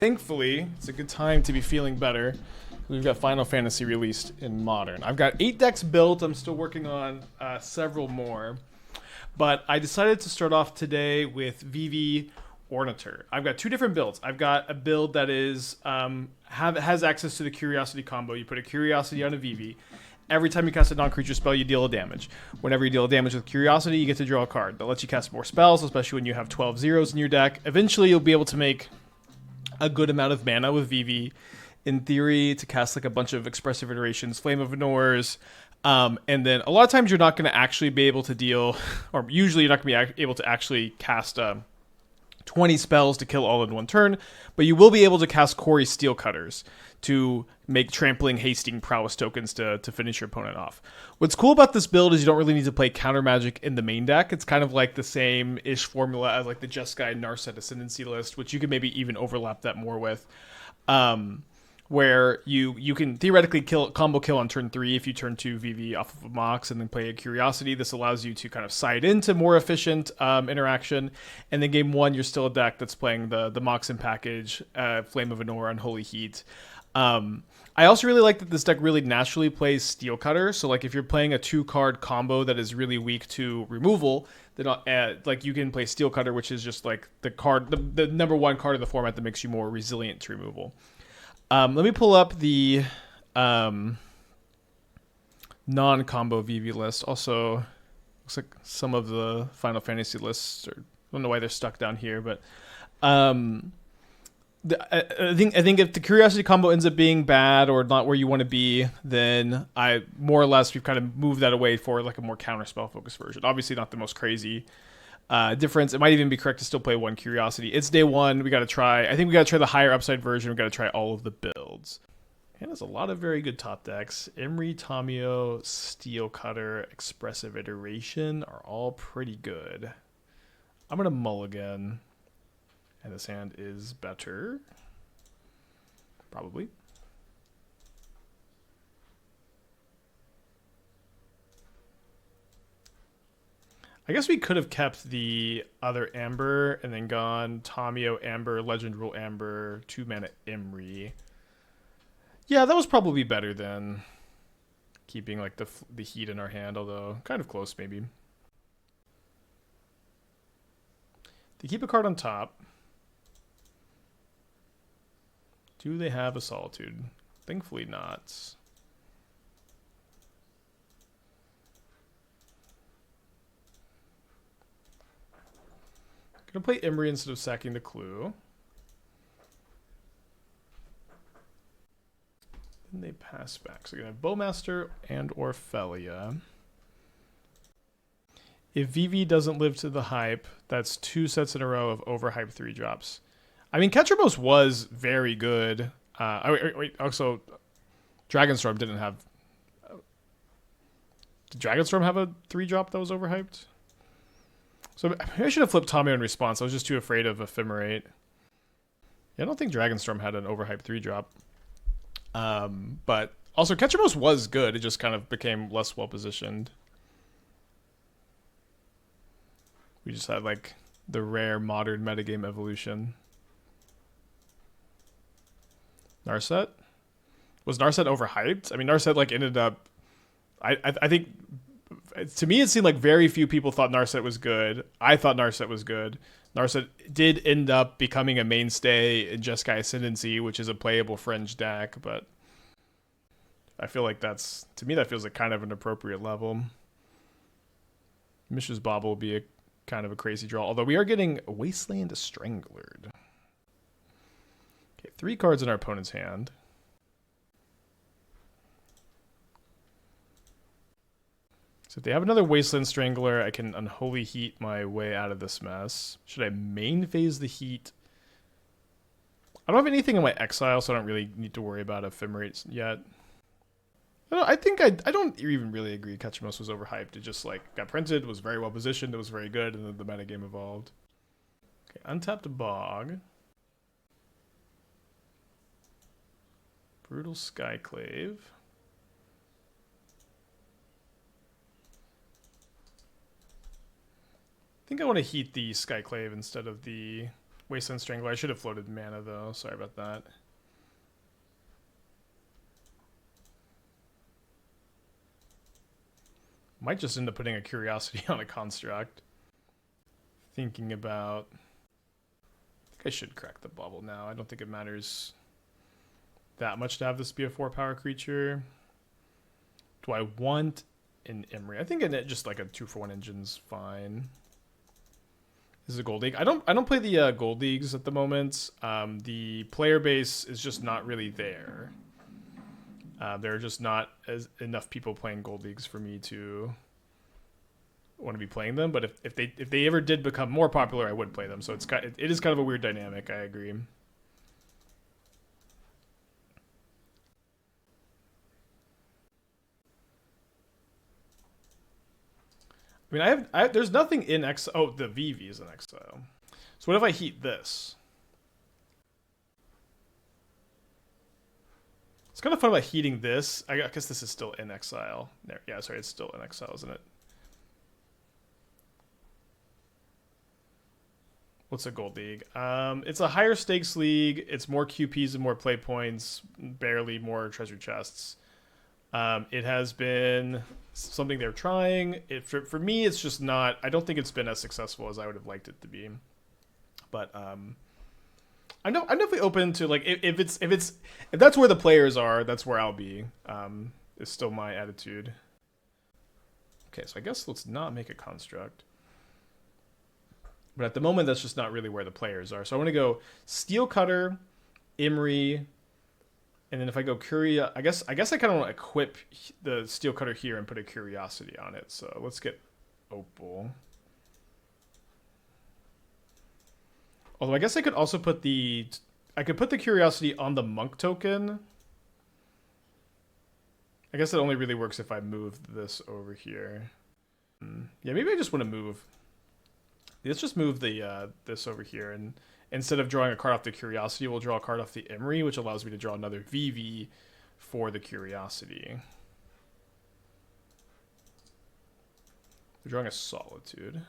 Thankfully, it's a good time to be feeling better. We've got Final Fantasy released in Modern. I've got 8 decks built. I'm still working on several more. But I decided to start off today with Vivi Ornitier. I've got 2 different builds. I've got a build that is has access to the Curiosity combo. You put a Curiosity on a Vivi. Every time you cast a non-creature spell, you deal a damage. Whenever you deal a damage with Curiosity, you get to draw a card. That lets you cast more spells, especially when you have 12 zeros in your deck. Eventually, you'll be able to make a good amount of mana with Vivi. In theory, to cast like a bunch of Expressive Iterations, Flame of Anors, and then a lot of times you're not going to actually be able to deal, or usually you're not going to be able to actually cast 20 spells to kill all in one turn, but you will be able to cast Cori-Steel Cutters to make trampling, hasting, prowess tokens to finish your opponent off. What's cool about this build is you don't really need to play counter magic in the main deck. It's kind of like the same-ish formula as like the Jeskai Narset Ascendancy list, which you could maybe even overlap that more with. Where you can theoretically combo kill on turn 3 if you turn 2 Vivi off of a Mox and then play a Curiosity. This allows you to kind of side into more efficient interaction. And then game 1, you're still a deck that's playing the Mox in package, Flame of Anor, Unholy Heat. I also really like that this deck really naturally plays Steel Cutter. So like if you're playing a 2-card combo that is really weak to removal, then like you can play Steel Cutter, which is just like the card, the number 1 card in the format that makes you more resilient to removal. Let me pull up the non-combo Vivi list. Also, looks like some of the Final Fantasy lists I don't know why they're stuck down here, but I think if the Curiosity combo ends up being bad or not where you want to be, then more or less we've kind of moved that away for like a more counterspell focused version. Obviously, not the most crazy difference. It might even be correct to still play 1 Curiosity. It's day 1. We got to try. I think we got to try the higher upside version. We got to try all of the builds. And there's a lot of very good top decks. Emry, Tamiyo, Steel Cutter, Expressive Iteration are all pretty good. I'm gonna mulligan, and this hand is better, probably. I guess we could have kept the other Amber and then gone Tamiyo Amber, Legend Rule Amber, 2-mana Emry. Yeah, that was probably better than keeping like the heat in our hand, although kind of close maybe. They keep a card on top. Do they have a Solitude? Thankfully not. Gonna play Emry instead of sacking the Clue. Then they pass back. So we're gonna have Bowmaster and Orphelia. If Vivi doesn't live to the hype, that's 2 sets in a row of overhyped 3 drops. I mean, Ketramos was very good. Wait, also, Dragonstorm didn't have. Did Dragonstorm have a 3-drop that was overhyped? So maybe I should have flipped Tamiyo in response. I was just too afraid of Ephemerate. Yeah, I don't think Dragonstorm had an overhyped 3-drop. But also, Ketramos was good. It just kind of became less well-positioned. We just had, like, the rare modern metagame evolution. Narset? Was Narset overhyped? I mean, Narset, like, ended up... I think... To me, it seemed like very few people thought Narset was good. I thought Narset was good. Narset did end up becoming a mainstay in Jeskai Ascendancy, which is a playable fringe deck, but I feel like that's... To me, that feels like kind of an appropriate level. Mishra's Bauble will be a kind of a crazy draw, although we are getting Wasteland Strangler. Okay, 3 cards in our opponent's hand. So if they have another Wasteland Strangler, I can Unholy Heat my way out of this mess. Should I main phase the Heat? I don't have anything in my exile, so I don't really need to worry about Ephemerate yet. I think I don't even really agree Ketramos was overhyped. It just like got printed, was very well positioned, it was very good, and then the metagame evolved. Okay, untapped Bog. Brutal Skyclave. I think I want to heat the Skyclave instead of the Wasteland Strangler. I should have floated mana, though. Sorry about that. Might just end up putting a Curiosity on a Construct. Thinking about... I think I should crack the Bauble now. I don't think it matters that much to have this be a 4-power creature. Do I want an Emry? I think just like a 2-for-1 engine's fine. This is a Gold League. I don't play the Gold Leagues at the moment. The player base is just not really there. There are just not enough people playing Gold Leagues for me to want to be playing them. But if they ever did become more popular, I would play them. So it is kind of a weird dynamic. I agree. I mean, there's nothing in exile. Oh, the Vivi is in exile. So what if I heat this? It's kind of fun about heating this. I guess this is still in exile. There, yeah, sorry, it's still in exile, isn't it? What's a Gold League? It's a higher stakes league. It's more QPs and more play points. Barely more treasure chests. It has been something they're trying. For me, it's just not. I don't think it's been as successful as I would have liked it to be. But I'm definitely open to, like, if that's where the players are, that's where I'll be. Is still my attitude. Okay, so I guess let's not make a construct. But at the moment, that's just not really where the players are. So I want to go Steel Cutter, Emry. And then if I go I guess I kind of want to equip the Steel Cutter here and put a Curiosity on it. So let's get Opal. Although I guess I could also put the Curiosity on the Monk token. I guess it only really works if I move this over here. Yeah, maybe I just want to move. Let's just move the this over here, and instead of drawing a card off the Curiosity, we'll draw a card off the Emry, which allows me to draw another Vivi for the Curiosity. We're drawing a Solitude.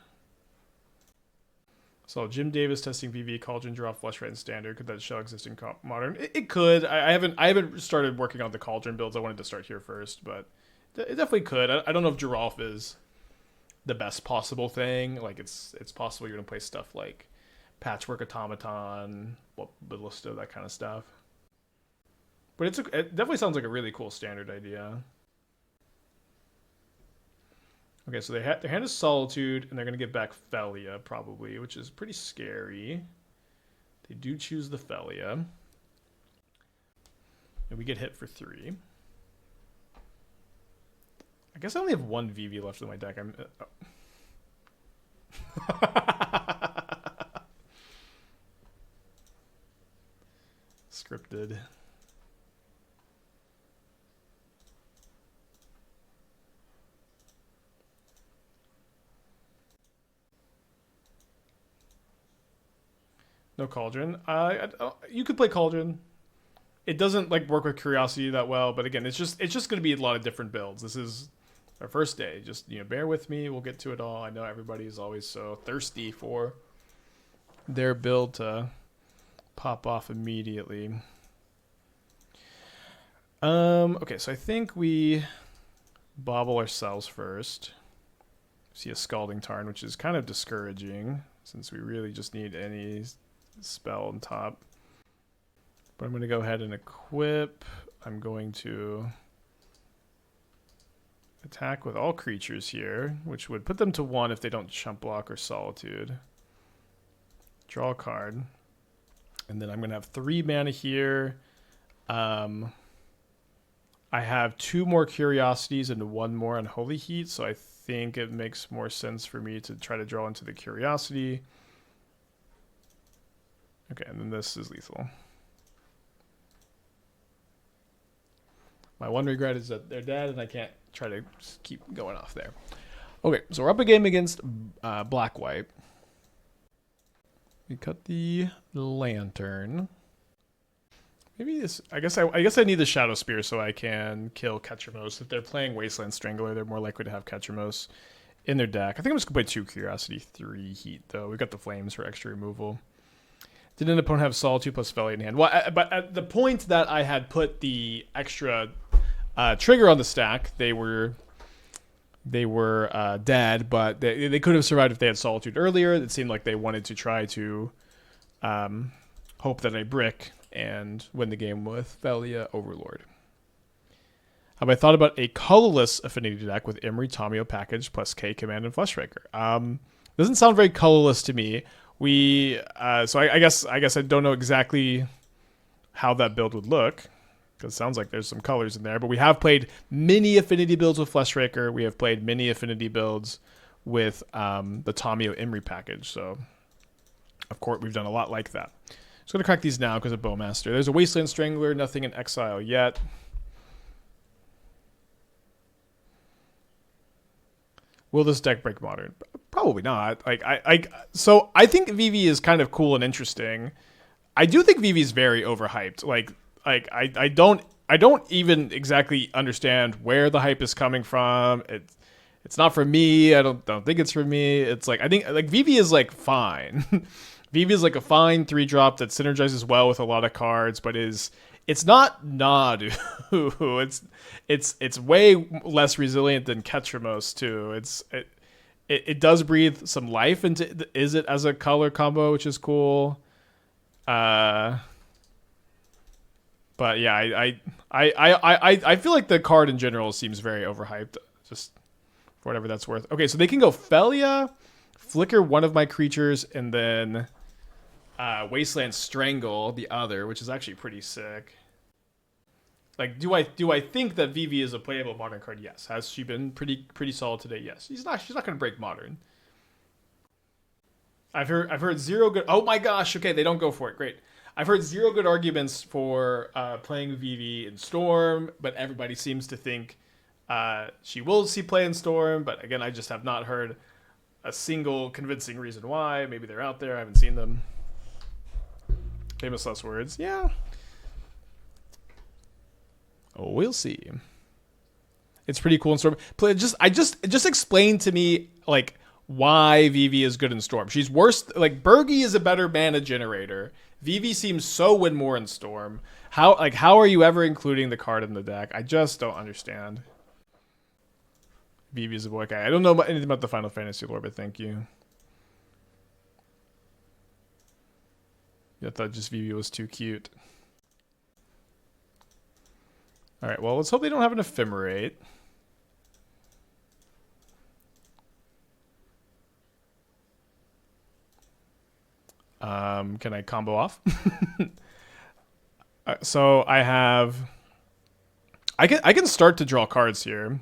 So Jim Davis testing Vivi, Cauldron, draw Flush, Red, and Standard. Could that shell exist in Modern? It could. I haven't started working on the Cauldron builds. I wanted to start here first, but it definitely could. I don't know if Giralf is the best possible thing. Like, it's possible you're gonna play stuff like Patchwork Automaton, Ballista, that kind of stuff. But it definitely sounds like a really cool standard idea. Okay, so their hand is Solitude, and they're gonna get back Felia probably, which is pretty scary. They do choose the Felia, and we get hit for 3. I guess I only have 1 Vivi left in my deck. Scripted. No Cauldron. You could play Cauldron. It doesn't like work with Curiosity that well, but again, it's just going to be a lot of different builds. This is our first day. Just, bear with me. We'll get to it all. I know everybody is always so thirsty for their build to pop off immediately. Okay, so I think we Bauble ourselves first. See a Scalding Tarn, which is kind of discouraging since we really just need any spell on top. But I'm going to go ahead and equip. I'm going to attack with all creatures here, which would put them to 1 if they don't chump block or Solitude. Draw a card. And then I'm going to have 3 mana here. I have 2 more Curiosities and 1 more Unholy Heat, so I think it makes more sense for me to try to draw into the Curiosity. Okay, and then this is lethal. My one regret is that they're dead, and I can't try to keep going off there. Okay, so we're up a game against Black-White. We cut the Lantern. Maybe this. I guess I need the Shadowspear so I can kill Ketramos. If they're playing Wasteland Strangler, they're more likely to have Ketramos in their deck. I think I'm just gonna play 2 Curiosity, 3 Heat though. We've got the Flames for extra removal. Did an opponent have Solitude plus Felly in hand? Well, but at the point that I had put the extra trigger on the stack, they were dead, but they could have survived if they had Solitude earlier. It seemed like they wanted to try to hope that I brick and win the game with Velia Overlord. Have I thought about a colorless affinity deck with Emry, Tamiyo package plus K Command and Fleshraker? Doesn't sound very colorless to me. So I guess I don't know exactly how that build would look, because it sounds like there's some colors in there. But we have played many affinity builds with Fleshraker. We have played many affinity builds with the Tamiyo Emry package. So of course we've done a lot like that. Just gonna crack these now because of Bowmaster. There's a Wasteland Strangler, nothing in exile yet. Will this deck break Modern? Probably not. So I think Vivi is kind of cool and interesting. I do think Vivi is very overhyped. I don't even exactly understand where the hype is coming from. It's not for me. I don't think it's for me. It's like, I think like Vivi is like fine. Vivi is like a fine 3-drop that synergizes well with a lot of cards, but it's not Nadu. It's way less resilient than Ketramos too. It does breathe some life into Izzet as a color combo, which is cool. But yeah, I feel like the card in general seems very overhyped, just for whatever that's worth. Okay, so they can go Felia, flicker one of my creatures, and then Wasteland Strangle the other, which is actually pretty sick. Like, do I think that Vivi is a playable Modern card? Yes. Has she been pretty solid today? Yes. She's not going to break Modern. I've heard zero good. Oh my gosh. Okay, they don't go for it. Great. I've heard zero good arguments for playing Vivi in Storm, but everybody seems to think she will see play in Storm. But again, I just have not heard a single convincing reason why. Maybe they're out there. I haven't seen them. Famous last words. Yeah. Oh, we'll see. It's pretty cool in Storm. Just explain to me like why Vivi is good in Storm. She's worse. Like Bergie is a better mana generator. Vivi seems so win more in Storm. How are you ever including the card in the deck? I just don't understand. Vivi is a boy guy. I don't know anything about the Final Fantasy lore, but thank you. I thought just Vivi was too cute. All right, well, let's hope they don't have an Ephemerate. Can I combo off? So I have... I can start to draw cards here.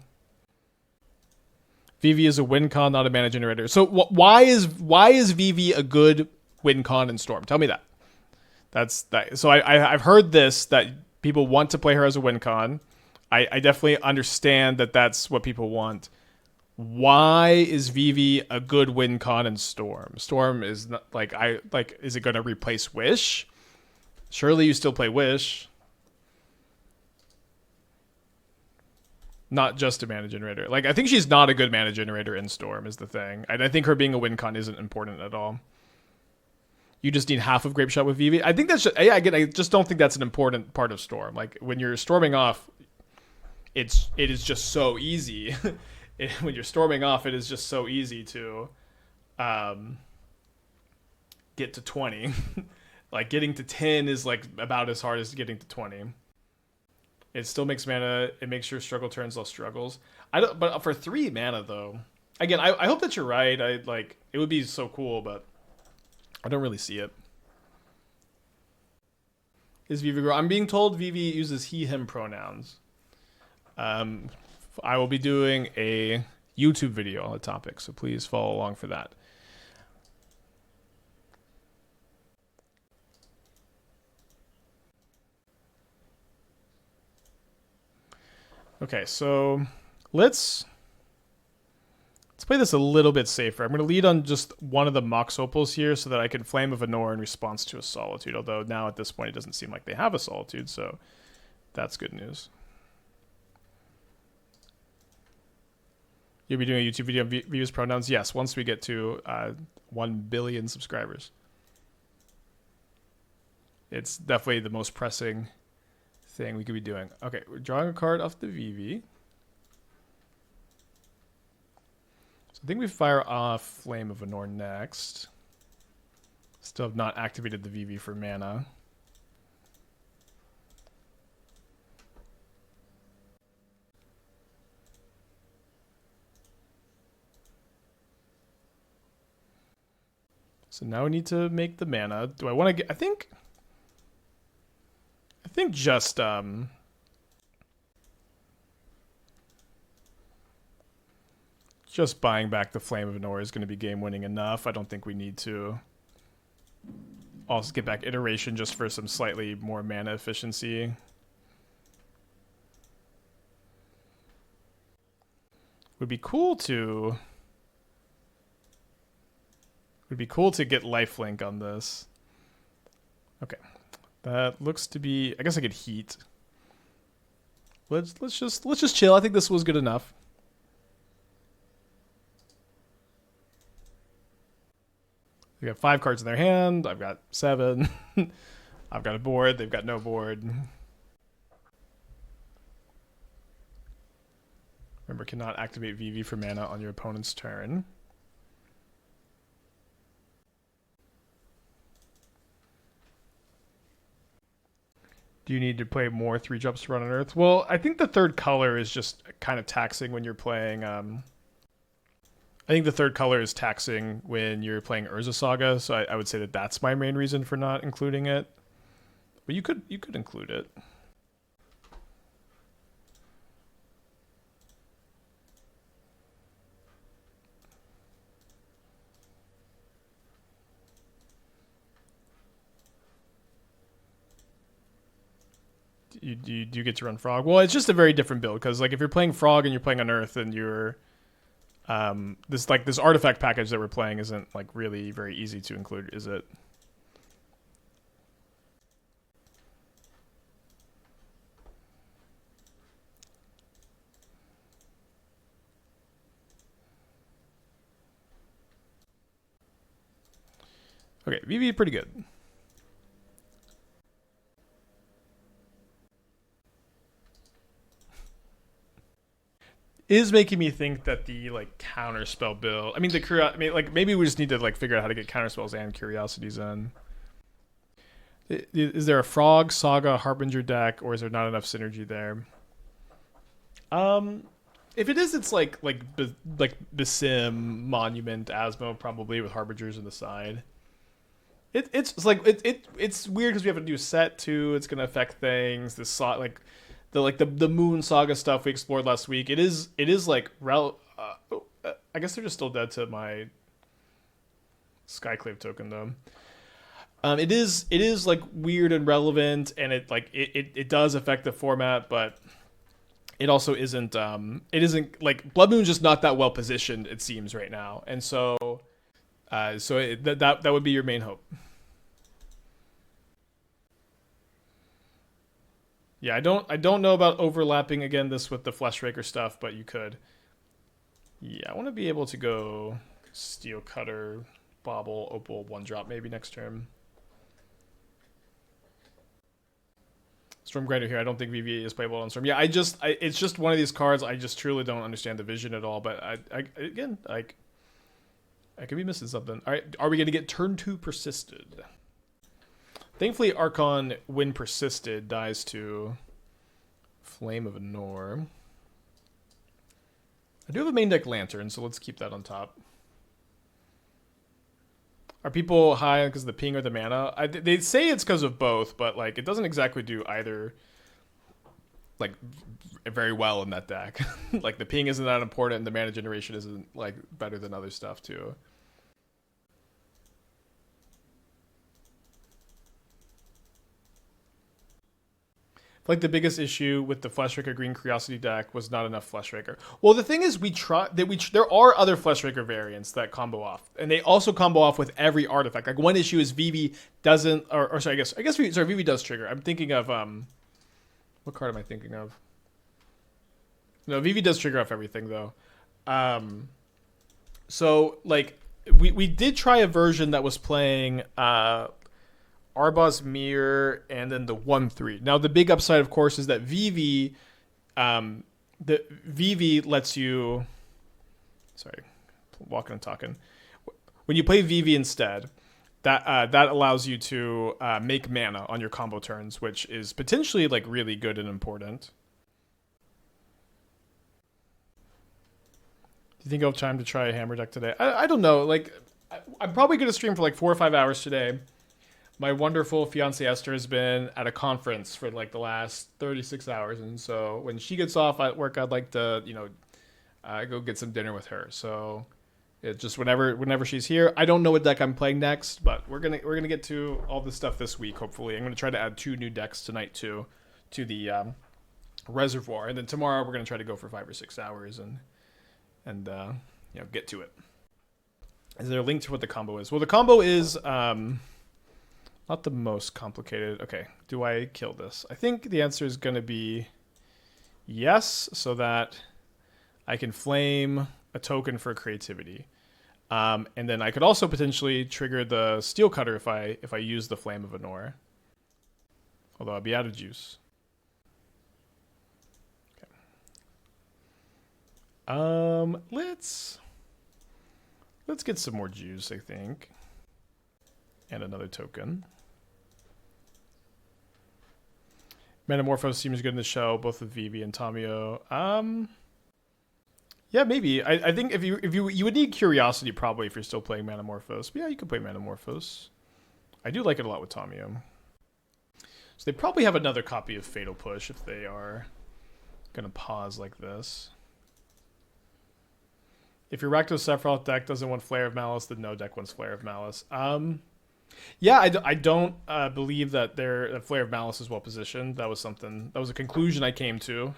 Vivi is a win con, not a mana generator. So why is Vivi a good win con in Storm? Tell me that. That's that. So I've heard this, that people want to play her as a win con. I definitely understand that that's what people want. Why is Vivi a good win con in Storm? Storm is not is it going to replace Wish? Surely you still play Wish. Not just a mana generator. Like, I think she's not a good mana generator in Storm is the thing. I think her being a win con isn't important at all. You just need half of Grape Shot with Vivi. I think that's just, I just don't think that's an important part of Storm. Like, when you're storming off, it is just so easy. When you're storming off, it is just so easy to get to 20. Like, getting to 10 is like about as hard as getting to 20. It still makes mana. It makes your struggle turns less struggles. But for 3 mana though, again, I hope that you're right. It would be so cool, but I don't really see it. Is Vivi girl? I'm being told Vivi uses he/him pronouns. I will be doing a YouTube video on the topic, so please follow along for that. Okay, so let's play this a little bit safer. I'm going to lead on just one of the Mox Opals here so that I can Flame of Anor in response to a Solitude, although now at this point it doesn't seem like they have a Solitude, so that's good news. You'll be doing a YouTube video on Vivi's pronouns? Yes, once we get to 1 billion subscribers. It's definitely the most pressing thing we could be doing. Okay, we're drawing a card off the Vivi. So I think we fire off Flame of Anor next. Still have not activated the Vivi for mana. So now we need to make the mana. Do I want to get... I think just buying back the Flame of Anor is going to be game winning enough. I don't think we need to also get back Iteration just for some slightly more mana efficiency. Would be cool to get lifelink on this. Okay. That looks to be... I guess I could heat. Let's just chill. I think this was good enough. They got 5 cards in their hand. I've got 7. I've got a board. They've got no board. Remember, cannot activate Vivi for mana on your opponent's turn. Do you need to play more 3-drops to run on Earth? Well, I think the third color is just kind of taxing when you're playing... I think the third color is taxing when you're playing Urza Saga, so I would say that that's my main reason for not including it. But you could include it. You get to run Frog? Well, it's just a very different build, because like if you're playing Frog and you're playing on Earth, and you're this artifact package that we're playing isn't like really very easy to include, is it? Okay, Vivi pretty good. Is making me think that the like counterspell build. I mean, like maybe we just need to like figure out how to get counterspells and curiosities in. Is there a Frog, Saga, Harbinger deck, or is there not enough synergy there? If it is, it's like Besim, Monument, Asmo, probably with Harbingers in the side. It's weird because we have a new set too. It's gonna affect things. The Moon Saga stuff we explored last week. It is like I guess they're just still dead to my Skyclave token though. It is like weird and relevant, and it does affect the format, but it also isn't like Blood Moon's just not that well positioned, it seems, right now, and so that would be your main hope. Yeah, I don't know about overlapping again this with the Fleshraker stuff, but you could. Yeah, I want to be able to go Steel Cutter, Bauble, Opal, 1-drop maybe next turn. Stormgrinder here. I don't think VV is playable on Storm. Yeah, it's just one of these cards. I just truly don't understand the vision at all. But I could be missing something. All right, are we going to get turn 2 persisted? Thankfully, Archon, when persisted, dies to Flame of Anor. I do have a main deck Lantern, so let's keep that on top. Are people high because of the ping or the mana? They say it's because of both, but like it doesn't exactly do either like very well in that deck. Like the ping isn't that important, and the mana generation isn't like better than other stuff too. Like the biggest issue with the Fleshraker Green Curiosity deck was not enough Fleshraker. Well, the thing is, there are other Fleshraker variants that combo off, and they also combo off with every artifact. Like one issue is Vivi doesn't, or sorry, Vivi does trigger. I'm thinking of what card am I thinking of? No, Vivi does trigger off everything though. So like we did try a version that was playing Arbos Mirror, and then the 1/3. Now the big upside, of course, is that Vivi, the Vivi lets you. Sorry, walking and talking. When you play Vivi instead, that allows you to make mana on your combo turns, which is potentially like really good and important. Do you think I'll have time to try a hammer deck today? I don't know. Like, I'm probably going to stream for like 4 or 5 hours today. My wonderful fiance Esther has been at a conference for like the last 36 hours, and so when she gets off at work, I'd like to, go get some dinner with her. So, it just whenever she's here, I don't know what deck I'm playing next, but we're gonna get to all this stuff this week. Hopefully, I'm gonna try to add 2 new decks tonight too, to the reservoir, and then tomorrow we're gonna try to go for 5 or 6 hours and get to it. Is there a link to what the combo is? Well, the combo is not the most complicated. Okay, do I kill this? I think the answer is going to be yes, so that I can flame a token for creativity. And then I could also potentially trigger the Steel Cutter if I use the Flame of Anor. Although I'll be out of juice. Okay. Let's get some more juice, I think. And another token. Metamorphose seems good in the show, both with Vivi and Tamiyo. Yeah, maybe. I think if you would need Curiosity probably if you're still playing Metamorphose. But yeah, you could play Metamorphose. I do like it a lot with Tamiyo. So they probably have another copy of Fatal Push if they are gonna pause like this. If your Rakdos Sephiroth deck doesn't want Flare of Malice, then no deck wants Flare of Malice. Yeah, I don't believe that Flare of Malice is well positioned. That was a conclusion I came to.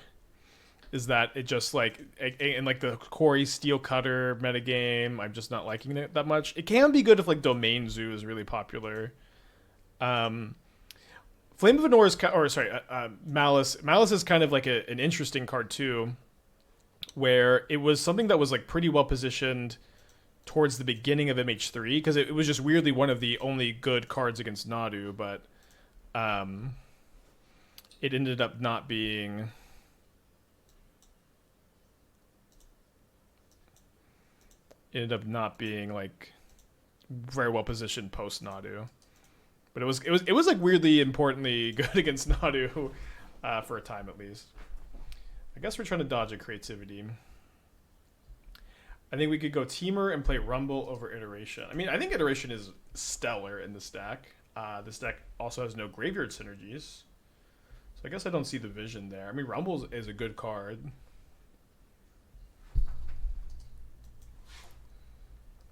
Is that it just like in like the Cori-Steel Cutter metagame, I'm just not liking it that much. It can be good if like Domain Zoo is really popular. Flame of Anor is Malice. Malice is kind of like an interesting card too, where it was something that was like pretty well positioned towards the beginning of MH3 because it was just weirdly one of the only good cards against Nadu, but it ended up not being like very well positioned post Nadu. But it was like weirdly importantly good against Nadu for a time at least. I guess we're trying to dodge a creativity. I think we could go Teamer and play Rumble over Iteration. I mean, I think Iteration is stellar in this deck. This deck also has no graveyard synergies. So I guess I don't see the vision there. I mean, Rumble is a good card.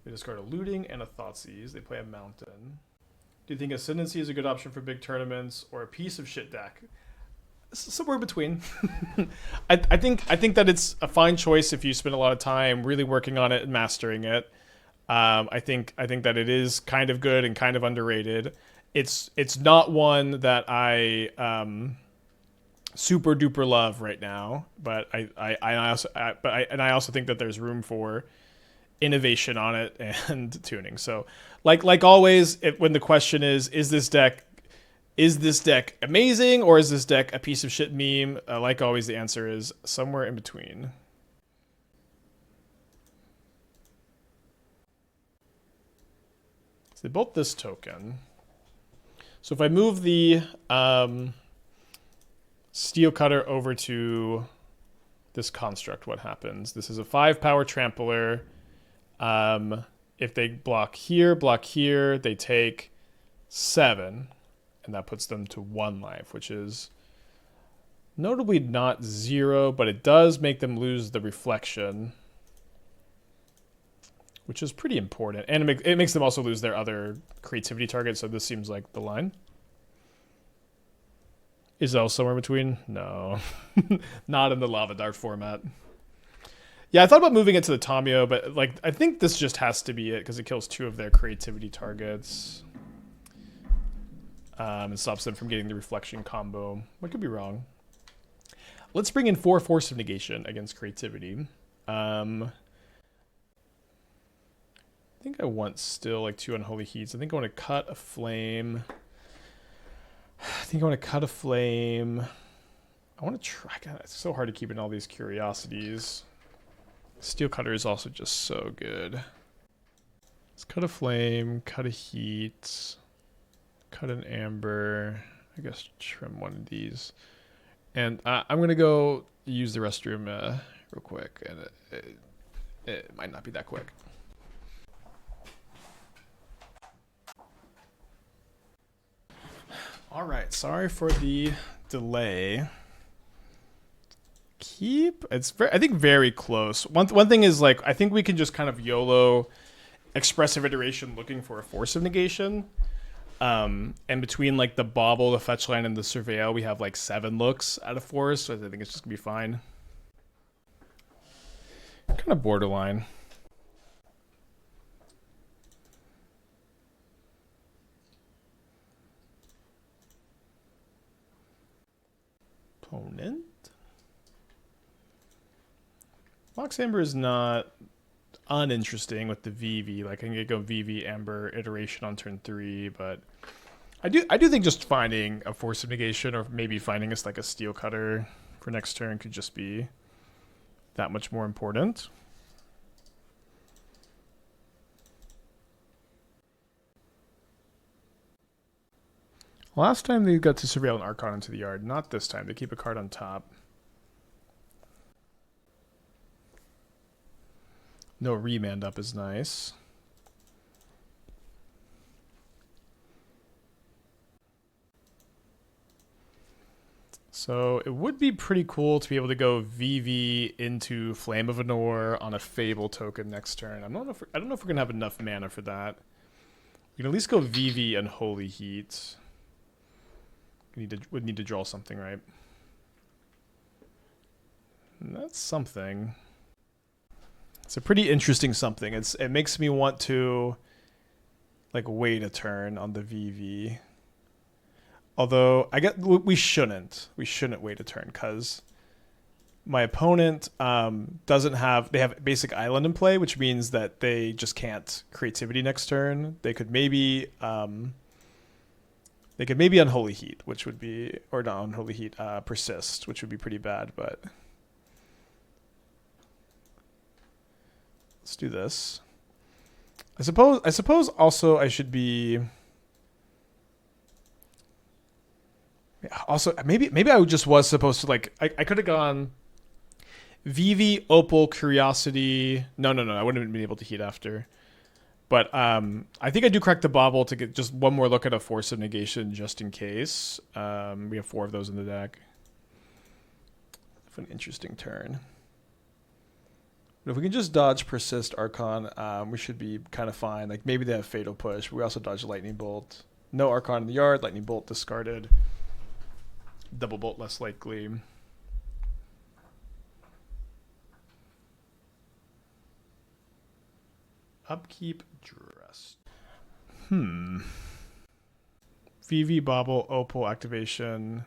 They discard a Looting and a Thoughtseize. They play a Mountain. Do you think Ascendancy is a good option for big tournaments or a piece of shit deck? Somewhere between. I think that it's a fine choice if you spend a lot of time really working on it and mastering it. I think that it is kind of good and kind of underrated. It's not one that I super duper love right now, but I also think that there's room for innovation on it and tuning. So like always, when the question is this deck amazing or is this deck a piece of shit meme? Like always, the answer is somewhere in between. So they bolt this token. So if I move the Steel Cutter over to this construct, what happens? This is a 5-power trampler. If they block here, they take 7. And that puts them to 1 life, which is notably not 0, but it does make them lose the reflection, which is pretty important. And it makes them also lose their other creativity target, so this seems like the line. Is L somewhere between? No. Not in the Lava Dart format. Yeah, I thought about moving it to the Tamiyo, but like I think this just has to be it because it kills 2 of their creativity targets. And stops them from getting the reflection combo. I could be wrong. Let's bring in 4 Force of Negation against creativity. I think I want still like 2 Unholy Heats. I think I want to cut a flame. think I want to cut a flame. I want to try. God, it's so hard to keep in all these curiosities. Steel Cutter is also just so good. Let's cut a flame, cut a heat, cut an amber. I guess trim one of these. And I'm going to go use the restroom real quick. And it might not be that quick. All right, sorry for the delay. It's I think very close. One thing is, like, I think we can just kind of YOLO Expressive Iteration looking for a Force of Negation. And between like the Bauble, the fetch line, and the Surveil, we have like 7 looks out of Force, so I think it's just gonna be fine. Kind of borderline. Opponent. Mox Amber is not uninteresting with the Vivi. Like, I can go Vivi Amber iteration on turn 3, but I do think just finding a Force of Negation or maybe finding us like a Steel Cutter for next turn could just be that much more important. Last time they got to Surveil an Archon into the yard. Not this time. They keep a card on top. No remand up is nice. So it would be pretty cool to be able to go VV into Flame of Anor on a Fable token next turn. I don't know if we're gonna have enough mana for that. We can at least go VV Unholy Heat. Would need to draw something, right? And that's something. It's a pretty interesting something. It makes me want to like wait a turn on the VV. Although we shouldn't wait a turn because my opponent doesn't have. They have basic island in play, which means that they just can't creativity next turn. They could maybe Unholy Heat, which would be, or not Unholy Heat, Persist, which would be pretty bad. But let's do this. I suppose also I should be. Also, maybe I just was supposed to, like, I could have gone Vivi, Opal, Curiosity. No, I wouldn't have been able to heat after. But I think I do crack the Bauble to get just one more look at a Force of Negation just in case. We have 4 of those in the deck. An interesting turn. But if we can just dodge Persist Archon, we should be kind of fine. Like, maybe they have Fatal Push, but we also dodge Lightning Bolt. No Archon in the yard, Lightning Bolt discarded. Double Bolt less likely. Upkeep Dress. VV Bauble Opal activation.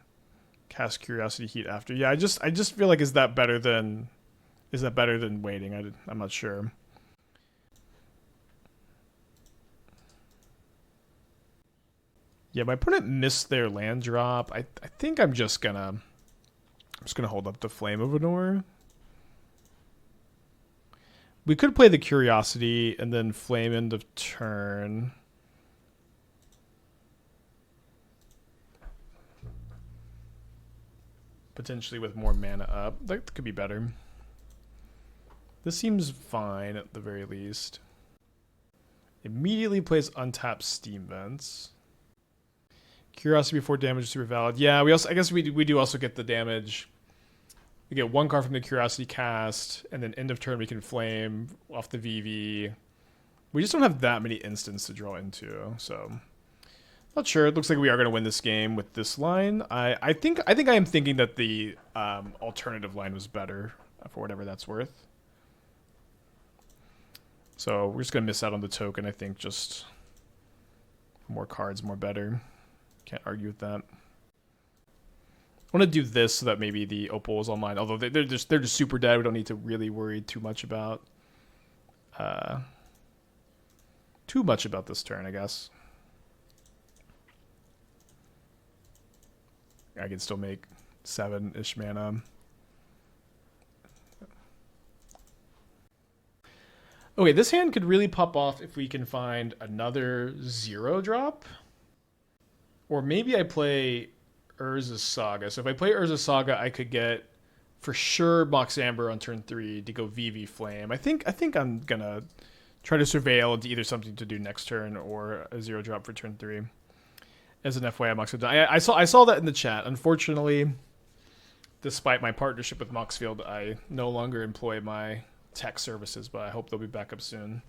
Cast Curiosity Heat after. Yeah, I just feel like is that better than waiting? I'm not sure. Yeah, my opponent missed their land drop. I think I'm just gonna hold up the Flame of Anor. We could play the Curiosity and then Flame end of turn. Potentially with more mana up. That could be better. This seems fine at the very least. Immediately plays untapped Steam Vents. Curiosity before damage is super valid. Yeah, I guess we do also get the damage. We get 1 card from the Curiosity cast, and then end of turn we can flame off the VV. We just don't have that many instants to draw into, so not sure. It looks like we are going to win this game with this line. I think I am thinking that the alternative line was better for whatever that's worth. So we're just going to miss out on the token. I think just more cards, more better. Can't argue with that. I want to do this so that maybe the Opal is online. Although they're just super dead. We don't need to really worry too much about this turn, I guess. I can still make 7-ish mana. Okay, this hand could really pop off if we can find another 0-drop. Or maybe I play Urza's Saga. So if I play Urza's Saga, I could get for sure Mox Amber on turn 3 to go Vivi Flame. I think I'm gonna try to surveil into either something to do next turn or a 0-drop for turn 3. As an FYI, Mox Field. I saw that in the chat. Unfortunately, despite my partnership with Moxfield, I no longer employ my tech services, but I hope they'll be back up soon.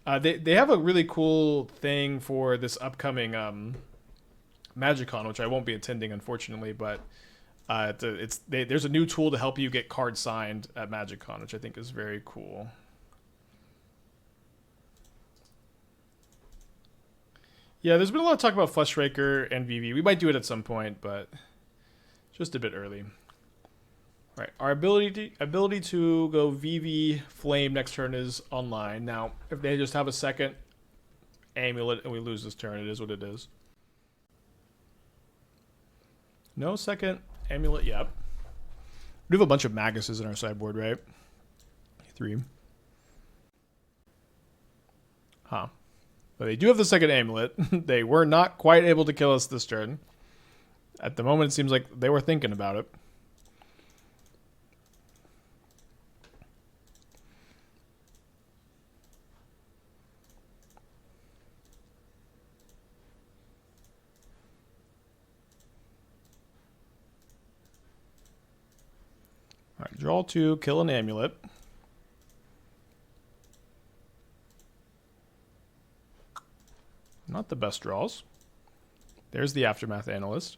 They have a really cool thing for this upcoming MagicCon, which I won't be attending, unfortunately, but there's a new tool to help you get cards signed at MagicCon, which I think is very cool. Yeah, there's been a lot of talk about Fleshraker and Vivi. We might do it at some point, but just a bit early. All right, our ability to go Vivi Flame next turn is online. Now, if they just have a second amulet and we lose this turn, it is what it is. No second amulet yet. We have a bunch of Maguses in our sideboard, right? 3. Huh. But they do have the second amulet. They were not quite able to kill us this turn. At the moment, it seems like they were thinking about it. All right, draw 2, kill an amulet. Not the best draws. There's the Aftermath Analyst.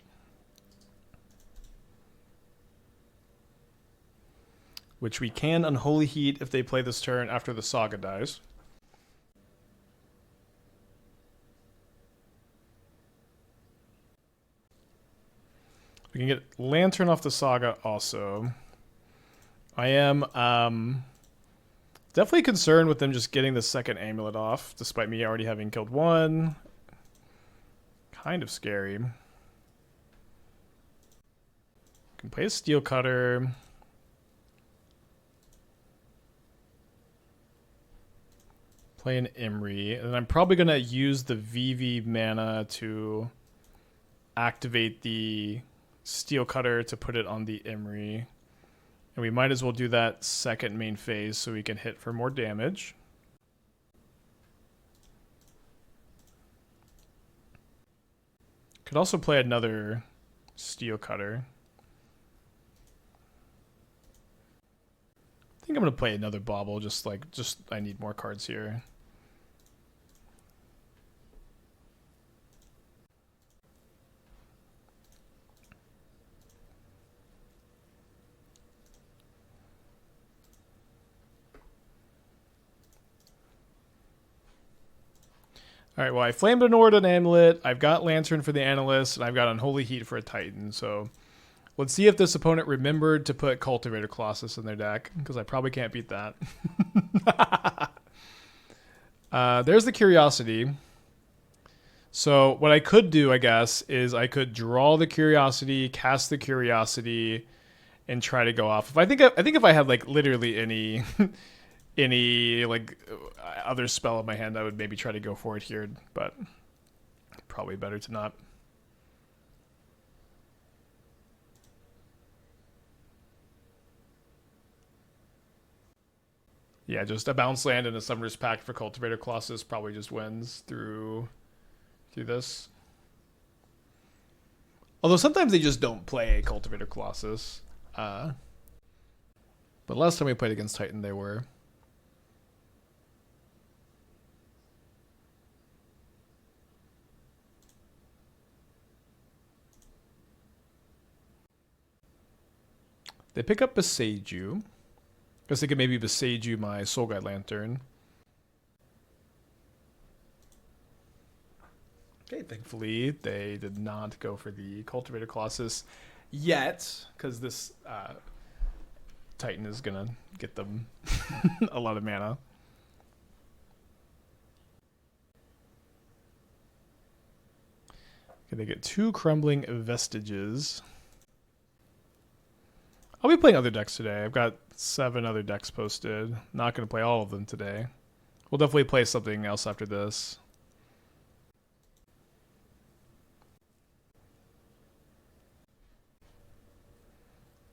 Which we can Unholy Heat if they play this turn after the Saga dies. We can get Lantern off the Saga also. I am definitely concerned with them just getting the second amulet off, despite me already having killed one. Kind of scary. Can play a Steel Cutter. Play an Emry. And I'm probably going to use the Vivi mana to activate the Steel Cutter to put it on the Emry. And we might as well do that second main phase so we can hit for more damage. Could also play another Steel Cutter. I think I'm going to play another Bauble, just I need more cards here. All right, well, I Flamed Anor an Amulet, I've got Lantern for the Analyst, and I've got Unholy Heat for a Titan, so let's see if this opponent remembered to put Cultivator Colossus in their deck, because I probably can't beat that. There's the Curiosity. So what I could do, I guess, is I could draw the Curiosity, cast the Curiosity, and try to go off. I think if I had like literally any any like other spell in my hand, I would maybe try to go for it here, but probably better to not. Yeah, just a bounce land and a Summoner's Pact for Cultivator Colossus probably just wins through this. Although sometimes they just don't play Cultivator Colossus. But last time we played against Titan, they were. They pick up Beseiju. Guess they could maybe Beseiju my Soul Guide Lantern. Okay, thankfully they did not go for the Cultivator Colossus yet, because this Titan is gonna get them a lot of mana. Okay, they get 2 Crumbling Vestiges. I'll be playing other decks today. I've got 7 other decks posted. Not going to play all of them today. We'll definitely play something else after this.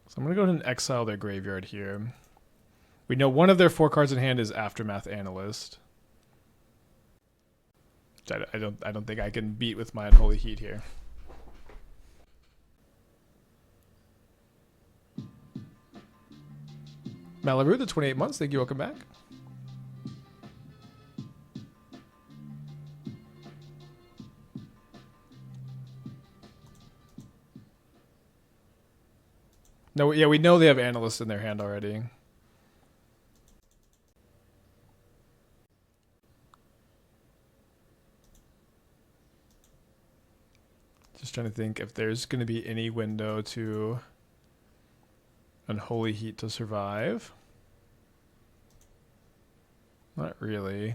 So I'm going to go ahead and exile their graveyard here. We know one of their 4 cards in hand is Aftermath Analyst. Which I don't think I can beat with my Unholy Heat here. Malaru, the 28 months. Thank you. Welcome back. No, yeah, we know they have Analysts in their hand already. Just trying to think if there's going to be any window to Unholy Heat to survive. Not really.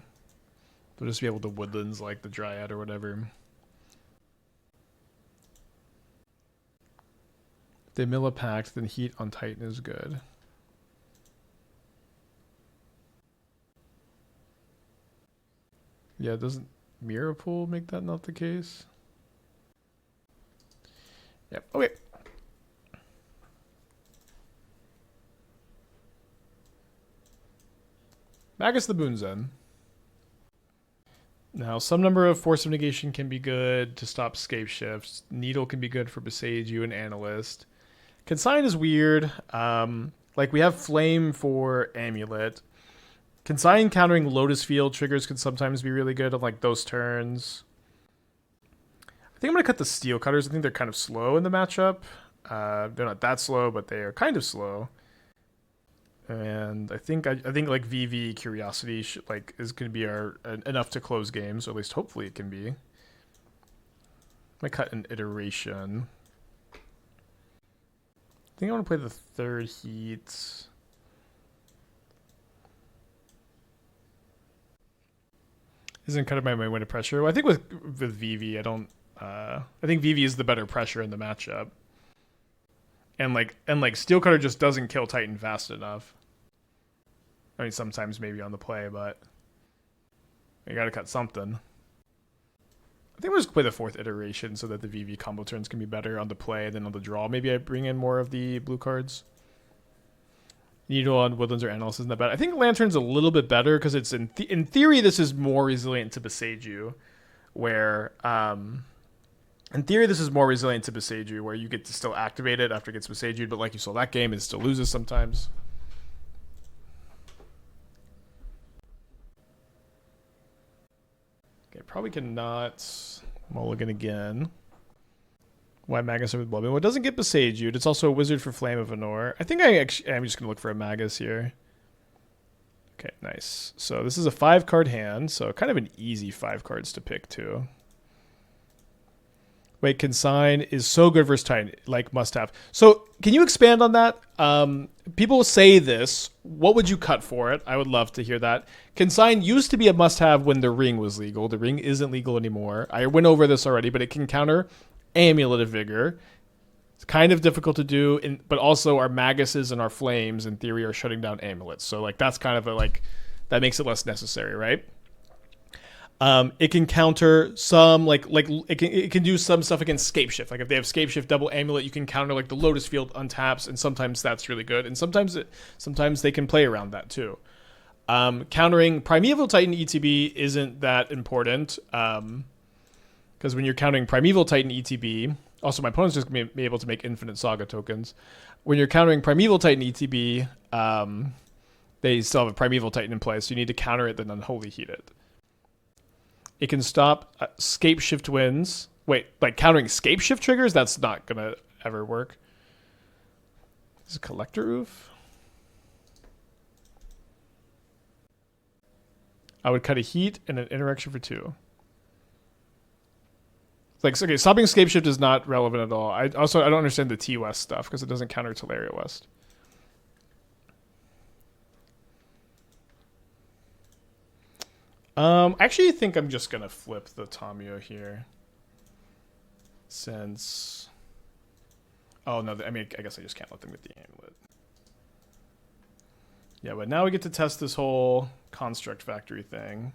They'll just be able to woodlands like the Dryad or whatever. If they mill a pact, then Heat on Titan is good. Yeah, doesn't Mirror Pool make that not the case? Yep, okay. Magus the Boonzen. Now, some number of Force of Negation can be good to stop scape shifts. Needle can be good for Besage You and Analyst. Consign is weird. Like, we have Flame for Amulet. Consign countering Lotus Field triggers can sometimes be really good on, like, those turns. I think I'm going to cut the Steel Cutters. I think they're kind of slow in the matchup. They're not that slow, but they are kind of slow. And I think like Vivi Curiosity is going to be enough to close games, or at least hopefully it can be. I might cut an Iteration. I think I want to play the 3rd Heat. Isn't cut by my win of pressure. Well, I think with Vivi, I don't. I think Vivi is the better pressure in the matchup. And like Steel Cutter just doesn't kill Titan fast enough. I mean, sometimes maybe on the play, but you gotta cut something. I think we'll just play the 4th Iteration so that the Vivi combo turns can be better on the play than on the draw. Maybe I bring in more of the blue cards. Needle on Woodlands or Analyst isn't that bad. I think Lantern's a little bit better because it's in theory this is more resilient to Besage You, where in theory this is more resilient to Besage You, where you get to still activate it after it gets Besage You, but like you saw that game, it still loses sometimes. Okay, probably cannot mulligan again. Why Magus with Bloodbane? Well, it doesn't get Besage You. It's also a wizard for Flame of Anor. I think I'm just going to look for a Magus here. Okay, nice. So this is a 5-card hand, so kind of an easy 5 cards to pick too. Wait, Consign is so good versus Titan, like must have. So can you expand on that? People say this. What would you cut for it? I would love to hear that. Consign used to be a must-have when the ring was legal. The ring isn't legal anymore. I went over this already, but it can counter Amulet of Vigor. It's kind of difficult to do, but also our Maguses and our Flames, in theory, are shutting down Amulets. So like that's kind of that makes it less necessary, right? It can counter some it can do some stuff against Scape Shift. Like if they have Scape Shift double Amulet, you can counter like the Lotus Field untaps, and sometimes that's really good. And sometimes they can play around that too. Countering Primeval Titan ETB isn't that important because when you're countering Primeval Titan ETB, also my opponent's just gonna be able to make infinite Saga tokens. When you're countering Primeval Titan ETB, they still have a Primeval Titan in play, so you need to counter it then Unholy Heat it. It can stop Scape Shift wins. Wait, like countering Scape Shift triggers? That's not going to ever work. Is it Collector Roof? I would cut a Heat and an Interaction for 2. Like, okay, stopping Scape Shift is not relevant at all. I don't understand the T-West stuff because it doesn't counter Teleria West. I actually think I'm just going to flip the Tamiyo here. since... Oh, no, I mean, I guess I just can't let them get the amulet. Yeah, but now we get to test this whole Construct Factory thing.